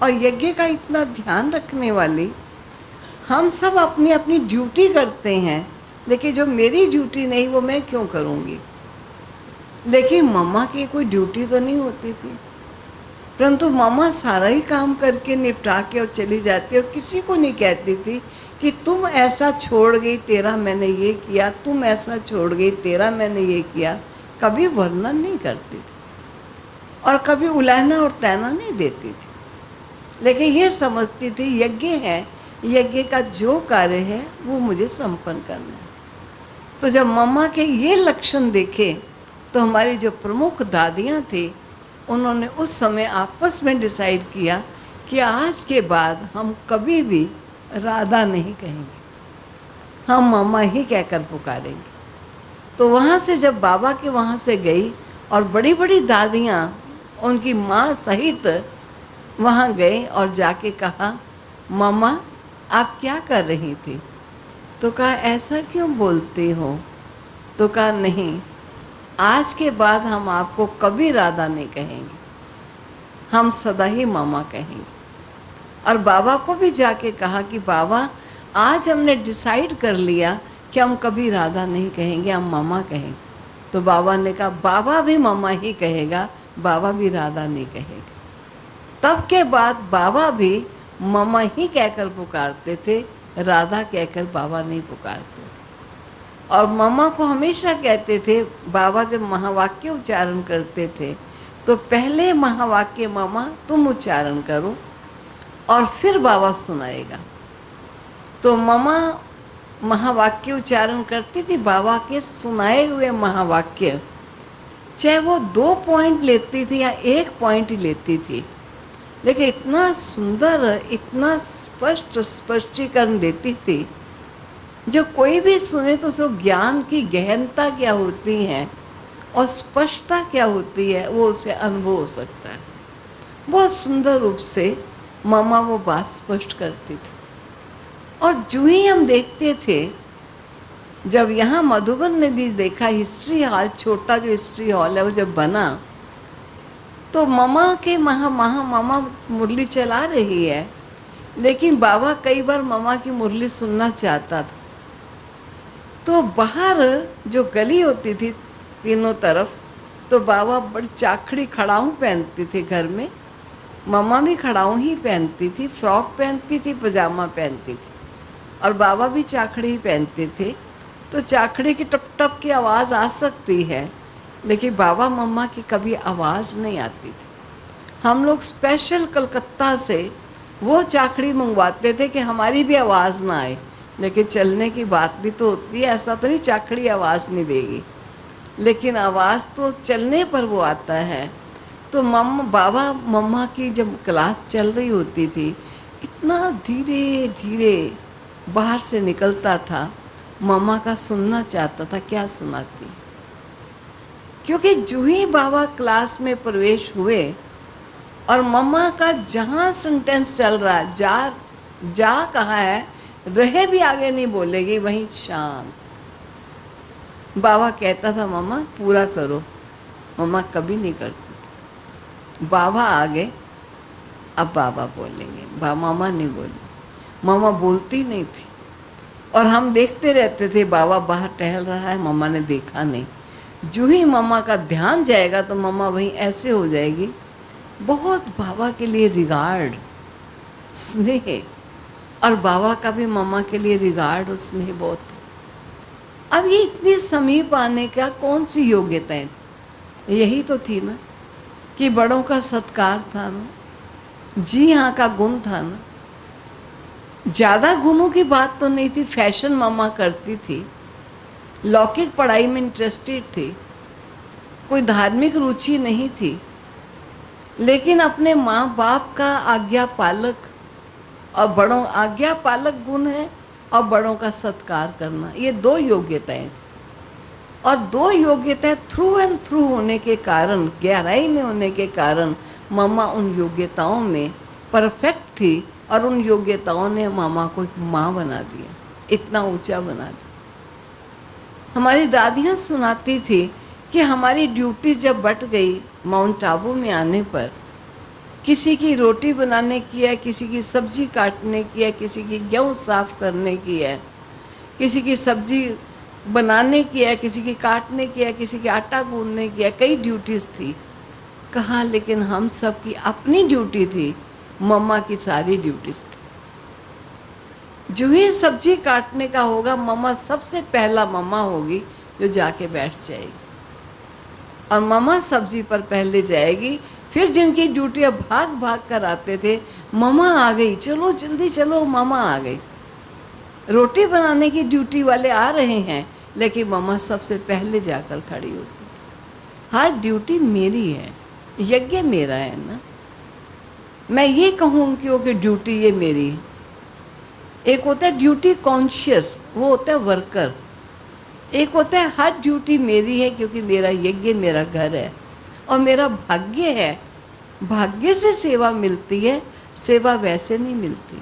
Speaker 1: और यज्ञ का इतना ध्यान रखने वाली। हम सब अपनी अपनी ड्यूटी करते हैं, लेकिन जो मेरी ड्यूटी नहीं वो मैं क्यों करूँगी। लेकिन मम्मा की कोई ड्यूटी तो नहीं होती थी, परंतु मम्मा सारा ही काम करके निपटा के और चली जाती, और किसी को नहीं कहती थी कि तुम ऐसा छोड़ गई, तेरा मैंने ये किया, तुम ऐसा छोड़ गई, तेरा मैंने ये किया। कभी वर्णन नहीं करती थी और कभी उलाहना और तैना नहीं देती थी, लेकिन ये समझती थी यज्ञ है, यज्ञ का जो कार्य है वो मुझे संपन्न करना है। तो जब मम्मा के ये लक्षण देखे तो हमारी जो प्रमुख दादियाँ थी, उन्होंने उस समय आपस में डिसाइड किया कि आज के बाद हम कभी भी राधा नहीं कहेंगे, हम मम्मा ही कहकर पुकारेंगे। तो वहाँ से जब बाबा के वहाँ से गई और बड़ी बड़ी दादियाँ उनकी माँ सहित वहाँ गए और जाके कहा, मम्मा आप क्या कर रही थी? तो कहा ऐसा क्यों बोलती हो? तो कहा नहीं, आज के बाद हम आपको कभी राधा नहीं कहेंगे, हम सदा ही मामा कहेंगे। और बाबा को भी जाके कहा कि बाबा आज हमने डिसाइड कर लिया कि हम कभी राधा नहीं कहेंगे, हम मामा कहेंगे। तो बाबा ने कहा बाबा भी मामा ही कहेगा, बाबा भी राधा नहीं कहेगा। तब के बाद बाबा भी मामा ही कहकर पुकारते थे, राधा कहकर बाबा नहीं पुकारते। और मम्मा को हमेशा कहते थे, बाबा जब महावाक्य उच्चारण करते थे तो पहले महावाक्य मम्मा तुम उच्चारण करो और फिर बाबा सुनाएगा। तो मम्मा महावाक्य उच्चारण करती थी, बाबा के सुनाए हुए महावाक्य, चाहे वो 2 पॉइंट लेती थी या 1 पॉइंट ही लेती थी, लेकिन इतना सुंदर, इतना स्पष्ट स्पष्टीकरण देती थी, जो कोई भी सुने तो उसको ज्ञान की गहनता क्या होती है और स्पष्टता क्या होती है वो उसे अनुभव हो सकता है। बहुत सुंदर रूप से मामा वो बात स्पष्ट करती थी। और जो ही हम देखते थे, जब यहाँ मधुबन में भी देखा हिस्ट्री हॉल, छोटा जो हिस्ट्री हॉल है वो जब बना, तो मामा मुरली चला रही है, लेकिन बाबा कई बार मामा की मुरली सुनना चाहता था। तो बाहर जो गली होती थी तीनों तरफ, तो बाबा बड़ी चाखड़ी खड़ाऊँ पहनती थी घर में, मम्मा भी खड़ाऊँ ही पहनती थी, फ्रॉक पहनती थी, पजामा पहनती थी, और बाबा भी चाखड़ी ही पहनते थे। तो चाखड़ी की टप टप की आवाज़ आ सकती है, लेकिन बाबा मम्मा की कभी आवाज़ नहीं आती थी। हम लोग स्पेशल कलकत्ता से वो चाखड़ी मंगवाते थे कि हमारी भी आवाज़ ना आए, लेकिन चलने की बात भी तो होती है, ऐसा तो नहीं चाखड़ी आवाज़ नहीं देगी, लेकिन आवाज़ तो चलने पर वो आता है। तो बाबा मम्मा की जब क्लास चल रही होती थी, इतना धीरे धीरे बाहर से निकलता था, मम्मा का सुनना चाहता था क्या सुनाती, क्योंकि जो ही बाबा क्लास में प्रवेश हुए और मम्मा का जहाँ सेंटेंस चल रहा है, जा कहाँ है, रहे भी आगे नहीं बोलेगी, वहीं शांत। बाबा कहता था मम्मा पूरा करो, मम्मा कभी नहीं करती थी। बाबा आगे, अब बाबा बोलेंगे, मामा नहीं बोले, मामा बोलती नहीं थी। और हम देखते रहते थे, बाबा बाहर टहल रहा है, मम्मा ने देखा नहीं। जो ही मम्मा का ध्यान जाएगा तो मम्मा वहीं ऐसे हो जाएगी। बहुत बाबा के लिए रिगार्ड, स्नेह, और बाबा का भी मम्मा के लिए रिगार्ड और स्नेह बहुत। अब ये इतनी समीप आने का कौन सी योग्यताएं थी? यही तो थी ना कि बड़ों का सत्कार था ना, जी हाँ का गुण था ना। ज़्यादा गुणों की बात तो नहीं थी, फैशन मम्मा करती थी, लौकिक पढ़ाई में इंटरेस्टेड थी, कोई धार्मिक रुचि नहीं थी, लेकिन अपने माँ बाप का आज्ञा पालक और बड़ों आज्ञा पालक गुण है, और बड़ों का सत्कार करना, ये 2 योग्यताएं थी। और 2 योग्यताएं थ्रू एंड थ्रू होने के कारण, गहराई में होने के कारण मामा उन योग्यताओं में परफेक्ट थी, और उन योग्यताओं ने मामा को एक माँ बना दिया, इतना ऊंचा बना दिया। हमारी दादियाँ सुनाती थी कि हमारी ड्यूटी जब बट गई माउंट आबू में आने पर, किसी की रोटी बनाने की है, किसी की सब्जी काटने की है, किसी की गेहूँ साफ करने की है, किसी की सब्जी बनाने की है, किसी की काटने की है, किसी की आटा गूंदने की है, कई ड्यूटीज़ थी। कहा लेकिन हम सब की अपनी ड्यूटी थी, मम्मा की सारी ड्यूटीज़ थी। जो ही सब्जी काटने का होगा, मम्मा सबसे पहला मम्मा होगी जो जाके बैठ जाएगी, और मम्मा सब्जी पर पहले जाएगी। फिर जिनकी ड्यूटी अब भाग भाग कर आते थे, मम्मा आ गई, चलो जल्दी चलो, मम्मा आ गई। रोटी बनाने की ड्यूटी वाले आ रहे हैं, लेकिन मम्मा सबसे पहले जाकर खड़ी होती। हर ड्यूटी मेरी है, यज्ञ मेरा है ना। मैं ये कहूँ कि ड्यूटी ये मेरी है। एक होता है ड्यूटी कॉन्शियस, वो होता है वर्कर। एक होता है हर ड्यूटी मेरी है, क्योंकि मेरा यज्ञ मेरा घर है और मेरा भाग्य है। भाग्य से सेवा मिलती है, सेवा वैसे नहीं मिलती।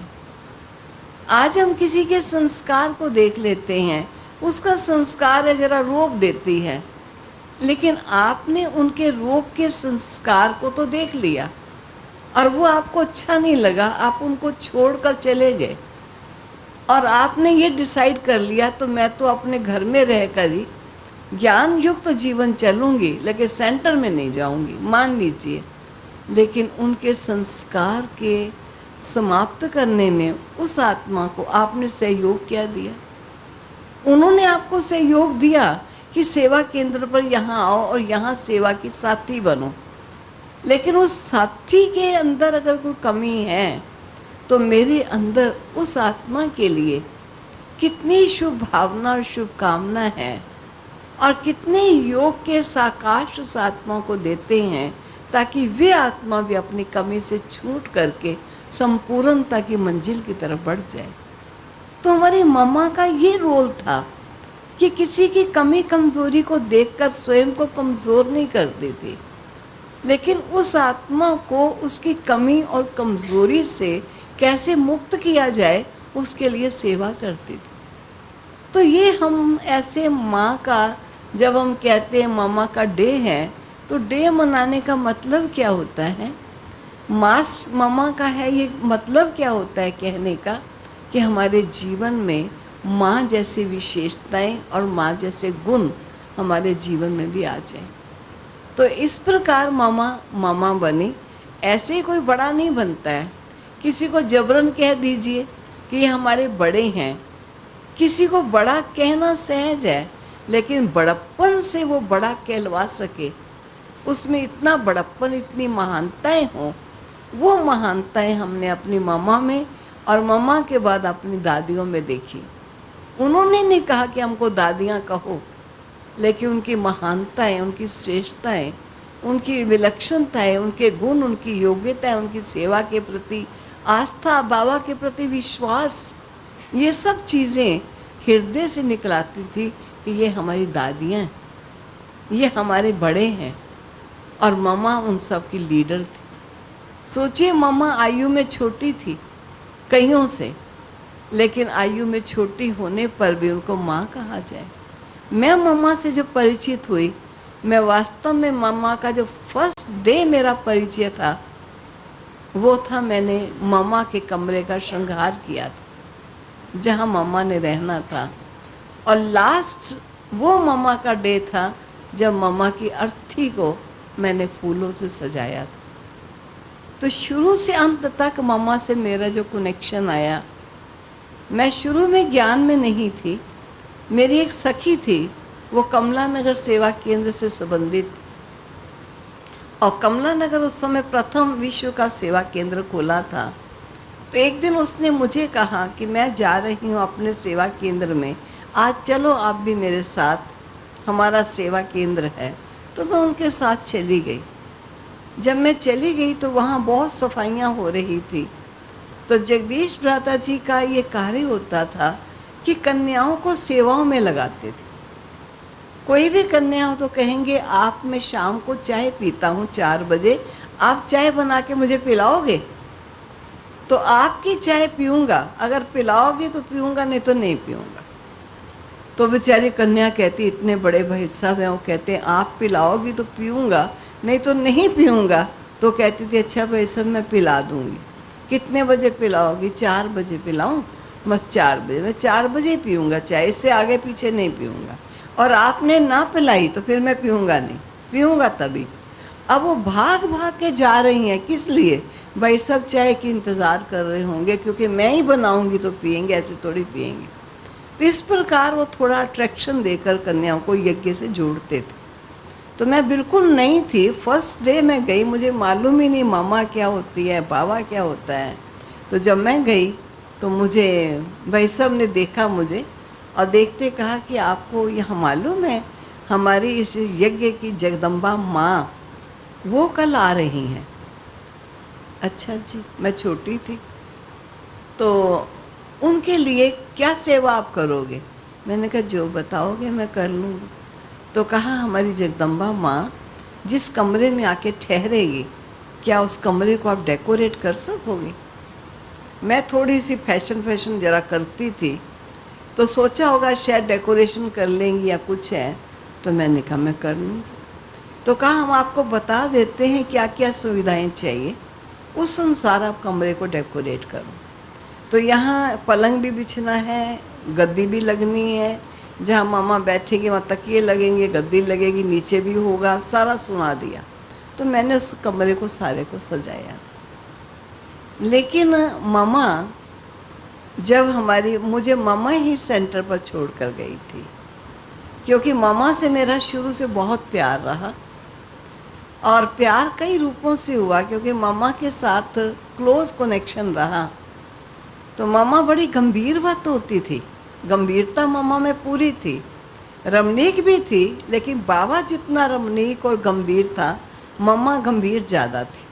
Speaker 1: आज हम किसी के संस्कार को देख लेते हैं, उसका संस्कार है जरा रोक देती है, लेकिन आपने उनके रूप के संस्कार को तो देख लिया और वो आपको अच्छा नहीं लगा, आप उनको छोड़कर चले गए और आपने ये डिसाइड कर लिया तो मैं तो अपने घर में रहकर ही ज्ञान युक्त जीवन चलूँगी, लेकिन सेंटर में नहीं जाऊँगी, मान लीजिए। लेकिन उनके संस्कार के समाप्त करने में उस आत्मा को आपने सहयोग क्या दिया? उन्होंने आपको सहयोग दिया कि सेवा केंद्र पर यहाँ आओ और यहाँ सेवा की साथी बनो, लेकिन उस साथी के अंदर अगर कोई कमी है तो मेरे अंदर उस आत्मा के लिए कितनी शुभ भावना और शुभकामना है, और कितने योग के साकाश उस आत्मा को देते हैं, ताकि वे आत्मा भी अपनी कमी से छूट करके संपूर्णता की मंजिल की तरफ बढ़ जाए। तो हमारी मम्मा का ये रोल था कि किसी की कमी कमज़ोरी को देखकर स्वयं को कमज़ोर नहीं करती थी, लेकिन उस आत्मा को उसकी कमी और कमज़ोरी से कैसे मुक्त किया जाए उसके लिए सेवा करती थी। तो ये हम ऐसे माँ का, जब हम कहते हैं मम्मा का डे है, तो डे मनाने का मतलब क्या होता है? मास मम्मा का है, ये मतलब क्या होता है कहने का कि हमारे जीवन में माँ जैसी विशेषताएं और माँ जैसे गुण हमारे जीवन में भी आ जाएं। तो इस प्रकार मामा बनी। ऐसे ही कोई बड़ा नहीं बनता है। किसी को जबरन कह दीजिए कि ये हमारे बड़े हैं, किसी को बड़ा कहना सहज है, लेकिन बड़प्पन से वो बड़ा कहलवा सके, उसमें इतना बड़प्पन, इतनी महानताएं हों, वो महानताएं हमने अपनी मामा में और मामा के बाद अपनी दादियों में देखी। उन्होंने नहीं कहा कि हमको दादियाँ कहो, लेकिन उनकी महानताएं, उनकी श्रेष्ठताएं, उनकी विलक्षणताएं, उनके गुण, उनकी योग्यताएं, उनकी सेवा के प्रति आस्था, बाबा के प्रति विश्वास, ये सब चीज़ें हृदय से निकलाती थी कि ये हमारी दादियाँ हैं, ये हमारे बड़े हैं। और मम्मा उन सब की लीडर थी। सोचिए, मम्मा आयु में छोटी थी कईयों से, लेकिन आयु में छोटी होने पर भी उनको माँ कहा जाए। मैं मम्मा से जब परिचित हुई, मैं वास्तव में मम्मा का जो फर्स्ट डे मेरा परिचय था, वो था मैंने मम्मा के कमरे का श्रृंगार किया था जहाँ मम्मा ने रहना था, और लास्ट वो मम्मा का डे था जब मम्मा की अर्थी को मैंने फूलों से सजाया था। तो शुरू से अंत तक मम्मा से मेरा जो कनेक्शन आया, मैं शुरू में ज्ञान में नहीं थी। मेरी एक सखी थी, वो कमला नगर सेवा केंद्र से संबंधित, और कमला नगर उस समय प्रथम विश्व का सेवा केंद्र खोला था। तो एक दिन उसने मुझे कहा कि मैं जा रही हूँ अपने सेवा केंद्र में, आज चलो आप भी मेरे साथ, हमारा सेवा केंद्र है। तो मैं उनके साथ चली गई। जब मैं चली गई तो वहाँ बहुत सफाइयाँ हो रही थी। तो जगदीश भ्राता जी का ये कार्य होता था कि कन्याओं को सेवाओं में लगाते थे। कोई भी कन्या हो तो कहेंगे, आप, मैं शाम को चाय पीता हूँ 4 बजे, आप चाय बना के मुझे पिलाओगे? तो आपकी चाय पीऊँगा, अगर पिलाओगे तो पीऊँगा, नहीं तो नहीं पीऊँगा। तो बेचारी कन्या कहती, इतने बड़े भाई साहब हैं, वो कहते हैं आप पिलाओगी तो पीऊँगा, नहीं तो नहीं पीऊँगा। तो कहती थी अच्छा भाई साहब मैं पिला दूँगी। कितने बजे पिलाओगी? 4 बजे पिलाऊँ? बस 4 बजे, मैं 4 बजे ही पीऊँगा चाय, इससे आगे पीछे नहीं पीऊँगा। और आपने ना पिलाई तो फिर मैं पीऊँगा नहीं, पीऊँगा तभी। अब वो भाग भाग के जा रही हैं, किस लिए? भाई सब चाय की इंतज़ार कर रहे होंगे, क्योंकि मैं ही बनाऊँगी तो पियेंगे, ऐसे थोड़ी पियेंगे। तो इस प्रकार वो थोड़ा अट्रैक्शन देकर कन्याओं को यज्ञ से जोड़ते थे। तो मैं बिल्कुल नई थी, फर्स्ट डे मैं गई, मुझे मालूम ही नहीं मामा क्या होती है, बाबा क्या होता है। तो जब मैं गई तो मुझे भाई साहब ने देखा मुझे, और देखते कहा कि आपको यह मालूम है हमारी इस यज्ञ की जगदम्बा माँ वो कल आ रही हैं। अच्छा जी, मैं छोटी थी। तो उनके लिए क्या सेवा आप करोगे? मैंने कहा जो बताओगे मैं कर लूँगी। तो कहा हमारी जगदम्बा माँ जिस कमरे में आके ठहरेगी, क्या उस कमरे को आप डेकोरेट कर सकोगे? मैं थोड़ी सी फैशन ज़रा करती थी, तो सोचा होगा शायद डेकोरेशन कर लेंगी या कुछ है। तो मैंने कहा मैं कर लूँगी। तो कहा हम आपको बता देते हैं क्या क्या सुविधाएं चाहिए, उस अनुसार आप कमरे को डेकोरेट करो। तो यहाँ पलंग भी बिछना है, गद्दी भी लगनी है, जहाँ मामा बैठेगी वहाँ तकिए लगेंगे, गद्दी लगेगी, नीचे भी होगा, सारा सुना दिया। तो मैंने उस कमरे को सारे को सजाया। लेकिन मामा जब मुझे मामा ही सेंटर पर छोड़ कर गई थी, क्योंकि मामा से मेरा शुरू से बहुत प्यार रहा, और प्यार कई रूपों से हुआ, क्योंकि मामा के साथ क्लोज कनेक्शन रहा। तो मामा बड़ी गंभीर बात होती थी, गंभीरता मामा में पूरी थी, रमणीक भी थी, लेकिन बाबा जितना रमणीक और गंभीर था, मामा गंभीर ज़्यादा थी।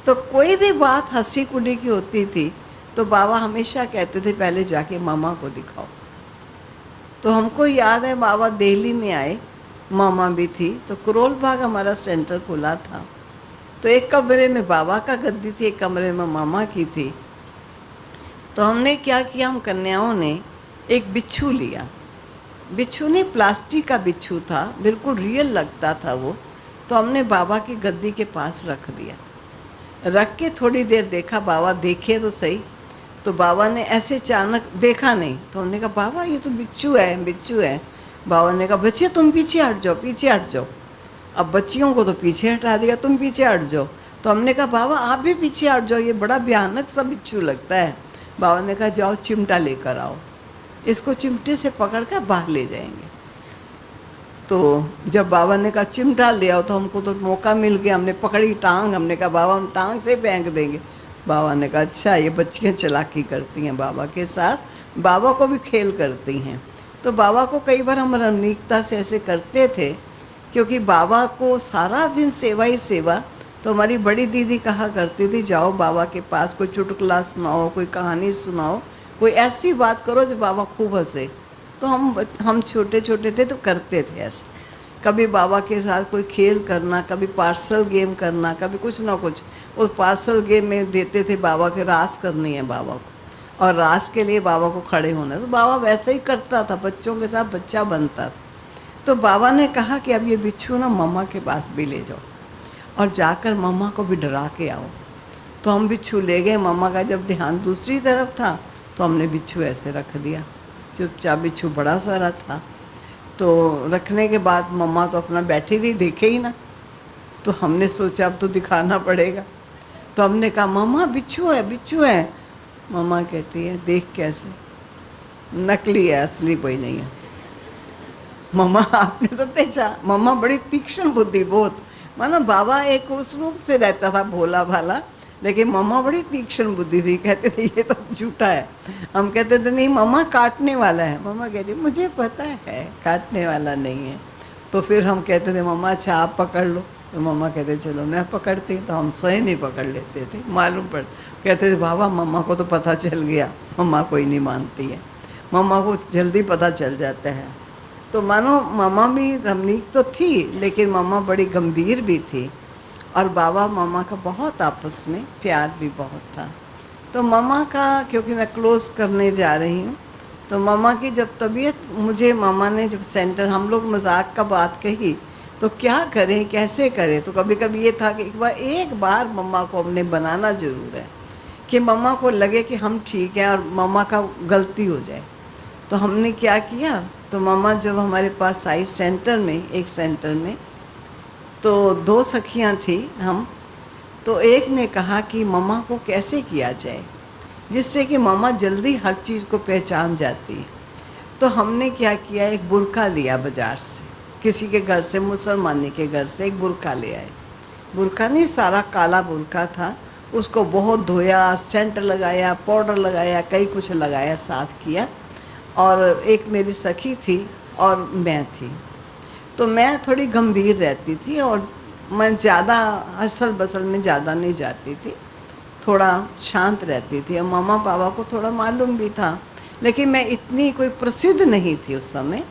Speaker 1: तो कोई भी बात हंसी कुड़ी की होती थी तो बाबा हमेशा कहते थे पहले जाके मामा को दिखाओ। तो हमको याद है बाबा दिल्ली में आए, मामा भी थी, तो करोल बाग हमारा सेंटर खुला था। तो एक कमरे में बाबा का गद्दी थी, एक कमरे में मामा की थी। तो हमने क्या किया, हम कन्याओं ने एक बिच्छू लिया। बिच्छू नहीं, प्लास्टिक का बिच्छू था, बिल्कुल रियल लगता था वो। तो हमने बाबा की गद्दी के पास रख दिया। रख के थोड़ी देर देखा, बाबा देखे तो सही। तो बाबा ने ऐसे अचानक देखा नहीं, तो हमने कहा बाबा ये तो बिच्छू है, बिच्छू है। बाबा ने कहा बच्चे तुम पीछे हट जाओ, पीछे हट जाओ। अब बच्चियों को तो पीछे हटा दिया, तुम पीछे हट जाओ। तो हमने कहा बाबा आप भी पीछे हट जाओ, ये बड़ा भयानक सा बिच्छू लगता है। बाबा ने कहा जाओ चिमटा लेकर आओ, इसको चिमटे से पकड़ कर बाहर ले जाएंगे। तो जब बाबा ने कहा चिमटा ले आओ, तो हमको तो मौका मिल गया, हमने पकड़ी टांग। हमने कहा बाबा हम टांग से फेंक देंगे। बाबा ने कहा अच्छा ये बच्चियाँ चालाकी करती हैं बाबा के साथ, बाबा को भी खेल करती हैं। तो बाबा को कई बार हम रमणीकता से ऐसे करते थे, क्योंकि बाबा को सारा दिन सेवा ही सेवा। तो हमारी बड़ी दीदी कहा करती थी जाओ बाबा के पास, कोई चुटकुला सुनाओ, कोई कहानी सुनाओ, कोई ऐसी बात करो जो बाबा खूब हंसे। तो हम छोटे छोटे थे तो करते थे ऐसा, कभी बाबा के साथ कोई खेल करना, कभी पार्सल गेम करना, कभी कुछ ना कुछ। उस पार्सल गेम में देते थे बाबा के रास करनी है बाबा को, और रास के लिए बाबा को खड़े होना। तो बाबा वैसे ही करता था, बच्चों के साथ बच्चा बनता था। तो बाबा ने कहा कि अब ये बिच्छू ना मम्मा के पास भी ले जाओ, और जाकर मम्मा को भी डरा के आओ। तो हम बिच्छू ले गए। मम्मा का जब ध्यान दूसरी तरफ था तो हमने बिच्छू ऐसे रख दिया, चुपचाप। बिच्छू बड़ा सारा था। तो रखने के बाद मम्मा तो अपना बैठी रही, देखे ही ना। तो हमने सोचा अब तो दिखाना पड़ेगा। तो हमने कहा मम्मा बिच्छू है, बिच्छू है। मम्मा कहती है देख कैसे, नकली है, असली कोई नहीं है। मम्मा आपने तो पहचान। मम्मा बड़ी तीक्ष्ण बुद्धि, बहुत, मानो बाबा एक उस रूप से रहता था भोला भाला, लेकिन मम्मा बड़ी तीक्ष्ण बुद्धि थी। कहते थे ये तो झूठा है। हम कहते थे नहीं मम्मा काटने वाला है। मम्मा कहती मुझे पता है काटने वाला नहीं है। तो फिर हम कहते थे मम्मा अच्छा आप पकड़ लो। तो मम्मा कहते चलो मैं पकड़ती। तो हम स्वयं ही पकड़ लेते थे, मालूम पड़। कहते थे बाबा मम्मा को तो पता चल गया। मम्मा कोई नहीं मानती है, मम्मा को जल्दी पता चल जाता है। तो मानो मम्मा भी रमणीक तो थी, लेकिन मम्मा बड़ी गंभीर भी थी, और बाबा मम्मा का बहुत आपस में प्यार भी बहुत था। तो मम्मा का, क्योंकि मैं क्लोज करने जा रही हूँ, तो मामा की जब तबीयत, मुझे मामा ने जब सेंटर, हम लोग मजाक का बात कही तो क्या करें कैसे करें, तो कभी कभी ये था कि एक बार मम्मा को हमने बनाना ज़रूर है कि मम्मा को लगे कि हम ठीक हैं और मम्मा का गलती हो जाए। तो हमने क्या किया, तो मम्मा जब हमारे पास आई सेंटर में, एक सेंटर में, तो दो सखियां थी हम, तो एक ने कहा कि मम्मा को कैसे किया जाए जिससे कि मम्मा जल्दी हर चीज़ को पहचान जाती है। तो हमने क्या किया, एक बुर्का लिया बाज़ार से, किसी के घर से, मुसलमानी के घर से एक बुर्का ले आए। बुर्का नहीं, सारा काला बुर्का था। उसको बहुत धोया, सेंट लगाया, पाउडर लगाया, कई कुछ लगाया, साफ़ किया। और एक मेरी सखी थी और मैं थी। तो मैं थोड़ी गंभीर रहती थी और मैं ज़्यादा हसल बसल में ज़्यादा नहीं जाती थी, थोड़ा शांत रहती थी। और मामा पापा को थोड़ा मालूम भी था, लेकिन मैं इतनी कोई प्रसिद्ध नहीं थी उस समय।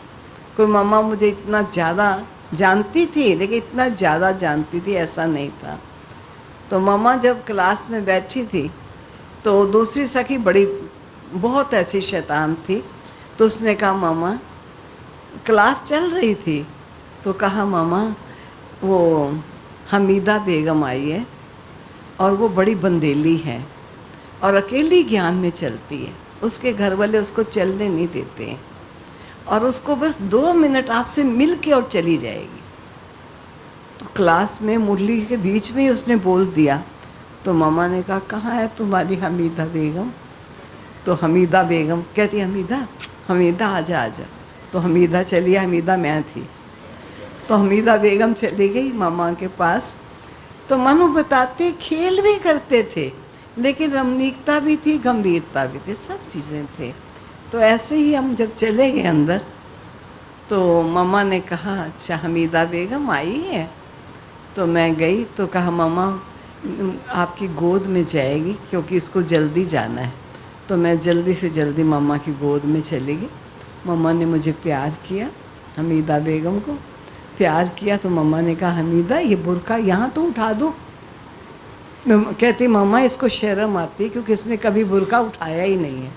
Speaker 1: कोई मामा मुझे इतना ज़्यादा जानती थी, लेकिन इतना ज़्यादा जानती थी ऐसा नहीं था। तो मामा जब क्लास में बैठी थी तो दूसरी सखी बड़ी, बहुत ऐसी शैतान थी, तो उसने कहा मामा, क्लास चल रही थी तो कहा मामा, वो हमीदा बेगम आई है और वो बड़ी बंदेली है और अकेली ज्ञान में चलती है, उसके घर वाले उसको चलने नहीं देते हैं और उसको बस 2 मिनट आपसे मिल के और चली जाएगी। तो क्लास में मुरली के बीच में ही उसने बोल दिया। तो मामा ने कहा कहाँ है तुम्हारी हमीदा बेगम? तो हमीदा बेगम कहती, हमीदा हमीदा आजा आजा। तो हमीदा चली, हमीदा मैं थी। तो हमीदा बेगम चली गई मामा के पास। तो मानो बताते, खेल भी करते थे लेकिन रमणीकता भी थी, गंभीरता भी थी, सब चीज़ें थे। तो ऐसे ही हम जब चले गए अंदर तो मामा ने कहा अच्छा हमीदा बेगम आई है। तो मैं गई तो कहा मामा आपकी गोद में जाएगी क्योंकि उसको जल्दी जाना है। तो मैं जल्दी से जल्दी मामा की गोद में चली गई। मामा ने मुझे प्यार किया, हमीदा बेगम को प्यार किया। तो मामा ने कहा हमीदा ये बुर्का यहाँ तो उठा दो। कहती मामा इसको शर्म आती क्योंकि इसने कभी बुर्का उठाया ही नहीं है।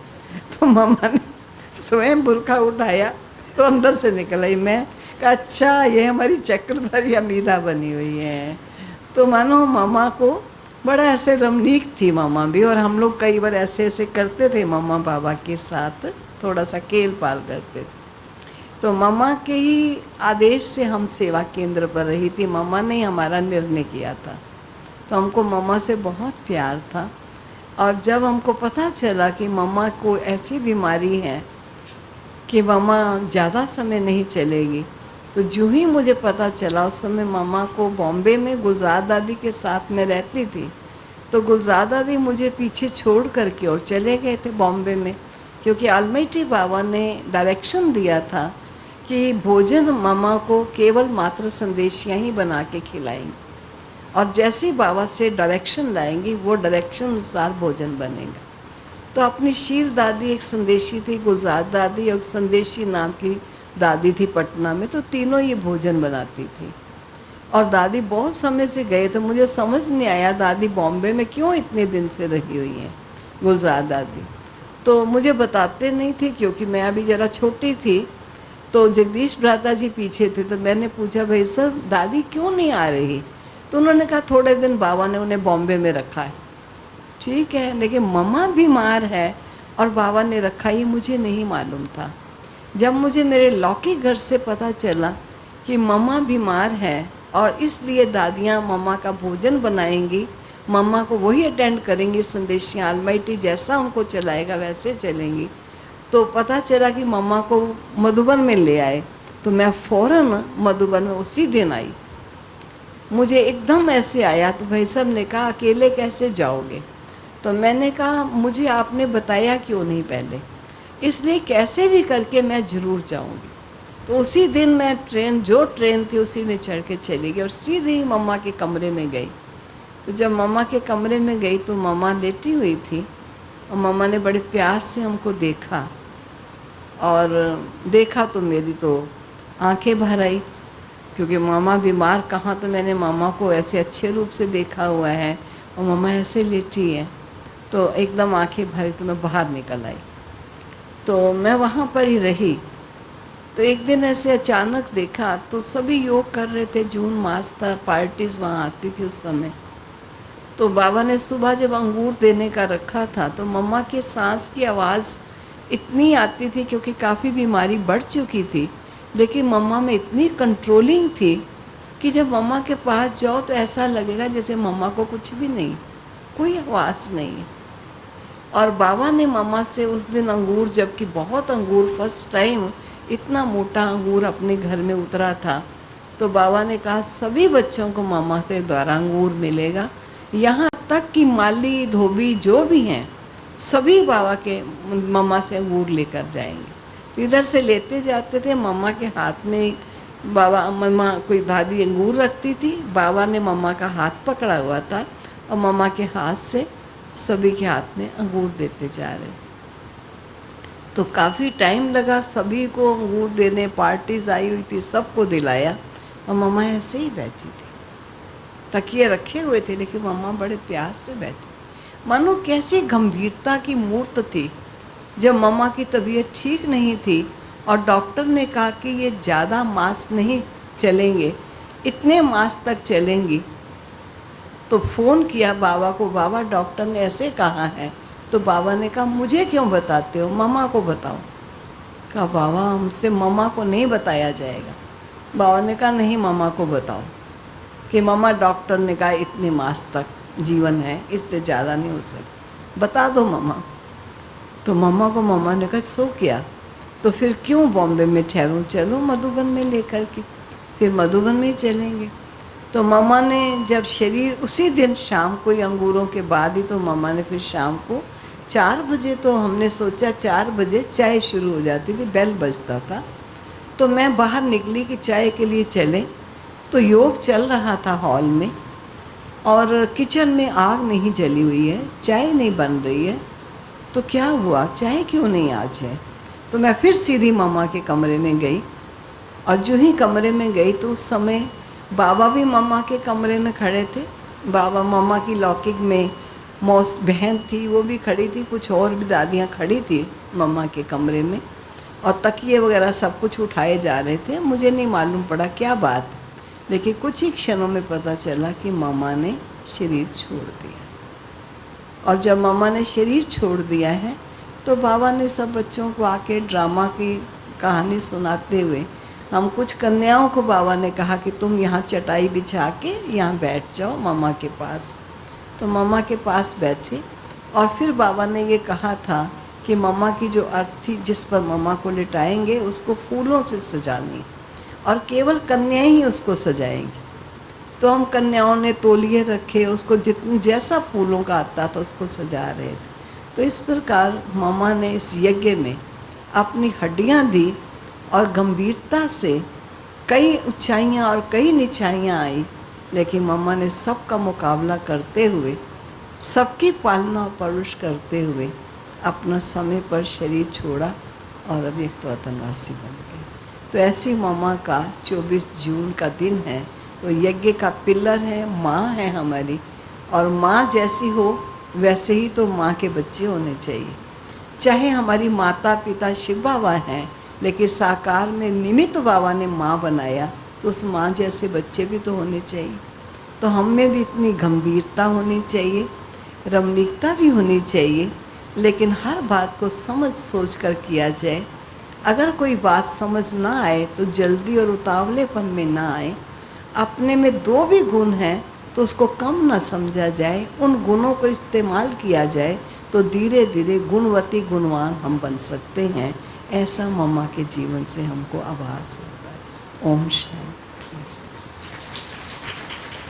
Speaker 1: तो मामा ने स्वयं बुर्का उठाया तो अंदर से निकल आई। मैं कहा अच्छा ये हमारी चक्रधारी हमीदा बनी हुई है। तो मानो मामा को बड़ा ऐसे रमणीक थी मामा भी, और हम लोग कई बार ऐसे ऐसे करते थे मामा बाबा के साथ, थोड़ा सा खेल पाल करते थे। तो मामा के ही आदेश से हम सेवा केंद्र पर रही थी, मामा ने हमारा निर्णय किया था। तो हमको मामा से बहुत प्यार था। और जब हमको पता चला कि मामा को ऐसी बीमारी है कि मामा ज़्यादा समय नहीं चलेगी, तो जो ही मुझे पता चला, उस समय मामा को बॉम्बे में गुलजार दादी के साथ में रहती थी। तो गुलजार दादी मुझे पीछे छोड़ करके और चले गए थे बॉम्बे में, क्योंकि आलमाइटी बाबा ने डायरेक्शन दिया था कि भोजन मामा को केवल मात्र संदेशियाँ ही बना के खिलाएंगी, और जैसे बाबा से डायरेक्शन लाएंगी वो डायरेक्शन अनुसार भोजन बनेगा। तो अपनी शीर दादी एक संदेशी थी, गुलजार दादी और संदेशी नाम की दादी थी पटना में, तो तीनों ये भोजन बनाती थी। और दादी बहुत समय से गए तो मुझे समझ नहीं आया दादी बॉम्बे में क्यों इतने दिन से रही हुई हैं गुलजार दादी। तो मुझे बताते नहीं थे क्योंकि मैं अभी ज़रा छोटी थी। तो जगदीश भ्राता जी पीछे थे, तो मैंने पूछा भाई साहब दादी क्यों नहीं आ रही? तो उन्होंने कहा थोड़े दिन बाबा ने उन्हें बॉम्बे में रखा है। ठीक है, लेकिन मम्मा बीमार है और बाबा ने रखा, ये मुझे नहीं मालूम था। जब मुझे मेरे लौकिक घर से पता चला कि मम्मा बीमार है और इसलिए दादियाँ मम्मा का भोजन बनाएंगी, मम्मा को वही अटेंड करेंगी, संदेशियाँ आलमाइटी जैसा उनको चलाएगा वैसे चलेंगी, तो पता चला कि मम्मा को मधुबन में ले आए। तो मैं फ़ौरन मधुबन में उसी दिन आई। मुझे एकदम ऐसे आया, तो भाई साहब ने कहा अकेले कैसे जाओगे? तो मैंने कहा मुझे आपने बताया क्यों नहीं पहले, इसलिए कैसे भी करके मैं ज़रूर जाऊंगी। तो उसी दिन मैं जो ट्रेन थी उसी में चढ़ के चली गई और सीधे ही मम्मा के कमरे में गई। तो जब मम्मा के कमरे में गई तो मम्मा लेटी हुई थी और मम्मा ने बड़े प्यार से हमको देखा, और देखा तो मेरी तो आंखें भर आई, क्योंकि मामा बीमार कहाँ, तो मैंने मामा को ऐसे अच्छे रूप से देखा हुआ है और मामा ऐसे लेटी है, तो एकदम आंखें भरी, तो मैं बाहर निकल आई। तो मैं वहाँ पर ही रही। तो एक दिन ऐसे अचानक देखा तो सभी योग कर रहे थे, जून मास था, पार्टीज वहाँ आती थी उस समय। तो बाबा ने सुबह जब अंगूर देने का रखा था तो मम्मा के सांस की आवाज़ इतनी आती थी, क्योंकि काफ़ी बीमारी बढ़ चुकी थी, लेकिन मम्मा में इतनी कंट्रोलिंग थी कि जब मम्मा के पास जाओ तो ऐसा लगेगा जैसे मम्मा को कुछ भी नहीं, कोई आवाज़ नहीं। और बाबा ने मम्मा से उस दिन अंगूर, जबकि बहुत अंगूर, फर्स्ट टाइम इतना मोटा अंगूर अपने घर में उतरा था, तो बाबा ने कहा सभी बच्चों को मम्मा के द्वारा अंगूर मिलेगा, यहाँ तक कि माली धोबी जो भी हैं सभी बाबा के मम्मा से अंगूर लेकर जाएंगे। तो इधर से लेते जाते थे, मम्मा के हाथ में बाबा मम्मा कोई दादी अंगूर रखती थी, बाबा ने मम्मा का हाथ पकड़ा हुआ था और मम्मा के हाथ से सभी के हाथ में अंगूर देते जा रहे। तो काफ़ी टाइम लगा सभी को अंगूर देने, पार्टीज आई हुई थी, सबको दिलाया और मम्मा ऐसे ही बैठी थी, तकिए रखे हुए थे, लेकिन मम्मा बड़े प्यार से बैठी, मानो कैसी गंभीरता की मूर्त थी। जब मम्मा की तबीयत ठीक नहीं थी और डॉक्टर ने कहा कि ये ज़्यादा मास नहीं चलेंगे, इतने मास तक चलेंगी, तो फ़ोन किया बाबा को, बाबा डॉक्टर ने ऐसे कहा है। तो बाबा ने कहा मुझे क्यों बताते हो, मम्मा को बताओ। कहा बाबा हमसे मम्मा को नहीं बताया जाएगा। बाबा ने कहा नहीं, मम्मा को बताओ कि मम्मा डॉक्टर ने कहा इतने मास तक जीवन है, इससे ज़्यादा नहीं हो सकता, बता दो मम्मा। तो मम्मा को मम्मा ने कहा सो क्या, तो फिर क्यों बॉम्बे में ठहरूं, चलो मधुबन में लेकर के, फिर मधुबन में चलेंगे। तो मम्मा ने जब शरीर, उसी दिन शाम को ही अंगूरों के बाद ही, तो मम्मा ने फिर शाम को 4 बजे, तो हमने सोचा 4 बजे चाय शुरू हो जाती थी, बेल बजता था, तो मैं बाहर निकली कि चाय के लिए चलें। तो योग चल रहा था हॉल में और किचन में आग नहीं जली हुई है, चाय नहीं बन रही है, तो क्या हुआ, चाय क्यों नहीं आज है। तो मैं फिर सीधी मम्मा के कमरे में गई और जो ही कमरे में गई तो उस समय बाबा भी मम्मा के कमरे में खड़े थे। बाबा, मम्मा की लौकिक में मौस बहन थी, वो भी खड़ी थी, कुछ और भी दादियाँ खड़ी थी मम्मा के कमरे में, और तकिए वगैरह सब कुछ उठाए जा रहे थे। मुझे नहीं मालूम पड़ा क्या बात, लेकिन कुछ ही क्षणों में पता चला कि मम्मा ने शरीर छोड़ दिया। और जब मम्मा ने शरीर छोड़ दिया है तो बाबा ने सब बच्चों को आके ड्रामा की कहानी सुनाते हुए, हम कुछ कन्याओं को बाबा ने कहा कि तुम यहाँ चटाई बिछा के यहाँ बैठ जाओ मम्मा के पास। तो मम्मा के पास बैठे और फिर बाबा ने ये कहा था कि मम्मा की जो अर्थी जिस पर मम्मा को लिटाएंगे उसको फूलों से सजानी, और केवल कन्याएं ही उसको सजाएंगी। तो हम कन्याओं ने तौलिए रखे, उसको जितने जैसा फूलों का आता था उसको सजा रहे थे। तो इस प्रकार मम्मा ने इस यज्ञ में अपनी हड्डियाँ दी और गंभीरता से कई ऊंचाइयाँ और कई नीचाइयाँ आई, लेकिन मम्मा ने सबका मुकाबला करते हुए, सबकी पालना और परवरिश करते हुए अपना समय पर शरीर छोड़ा और अब एक वतनवासी बन गए। तो ऐसी मम्मा का 24 जून का दिन है, तो यज्ञ का पिलर है, माँ है हमारी, और माँ जैसी हो वैसे ही तो माँ के बच्चे होने चाहिए। चाहे हमारी माता पिता शिव बाबा हैं, लेकिन साकार में निमित्त बाबा ने माँ बनाया, तो उस माँ जैसे बच्चे भी तो होने चाहिए। तो हम में भी इतनी गंभीरता होनी चाहिए, रमणीकता भी होनी चाहिए, लेकिन हर बात को समझ सोच कर किया जाए। अगर कोई बात समझ ना आए तो जल्दी और उतावलेपन में ना आए। अपने में 2 भी गुण हैं तो उसको कम ना समझा जाए, उन गुणों को इस्तेमाल किया जाए, तो धीरे धीरे गुणवती गुणवान हम बन सकते हैं। ऐसा मम्मा के जीवन से हमको आभास होता है। ओम शांति।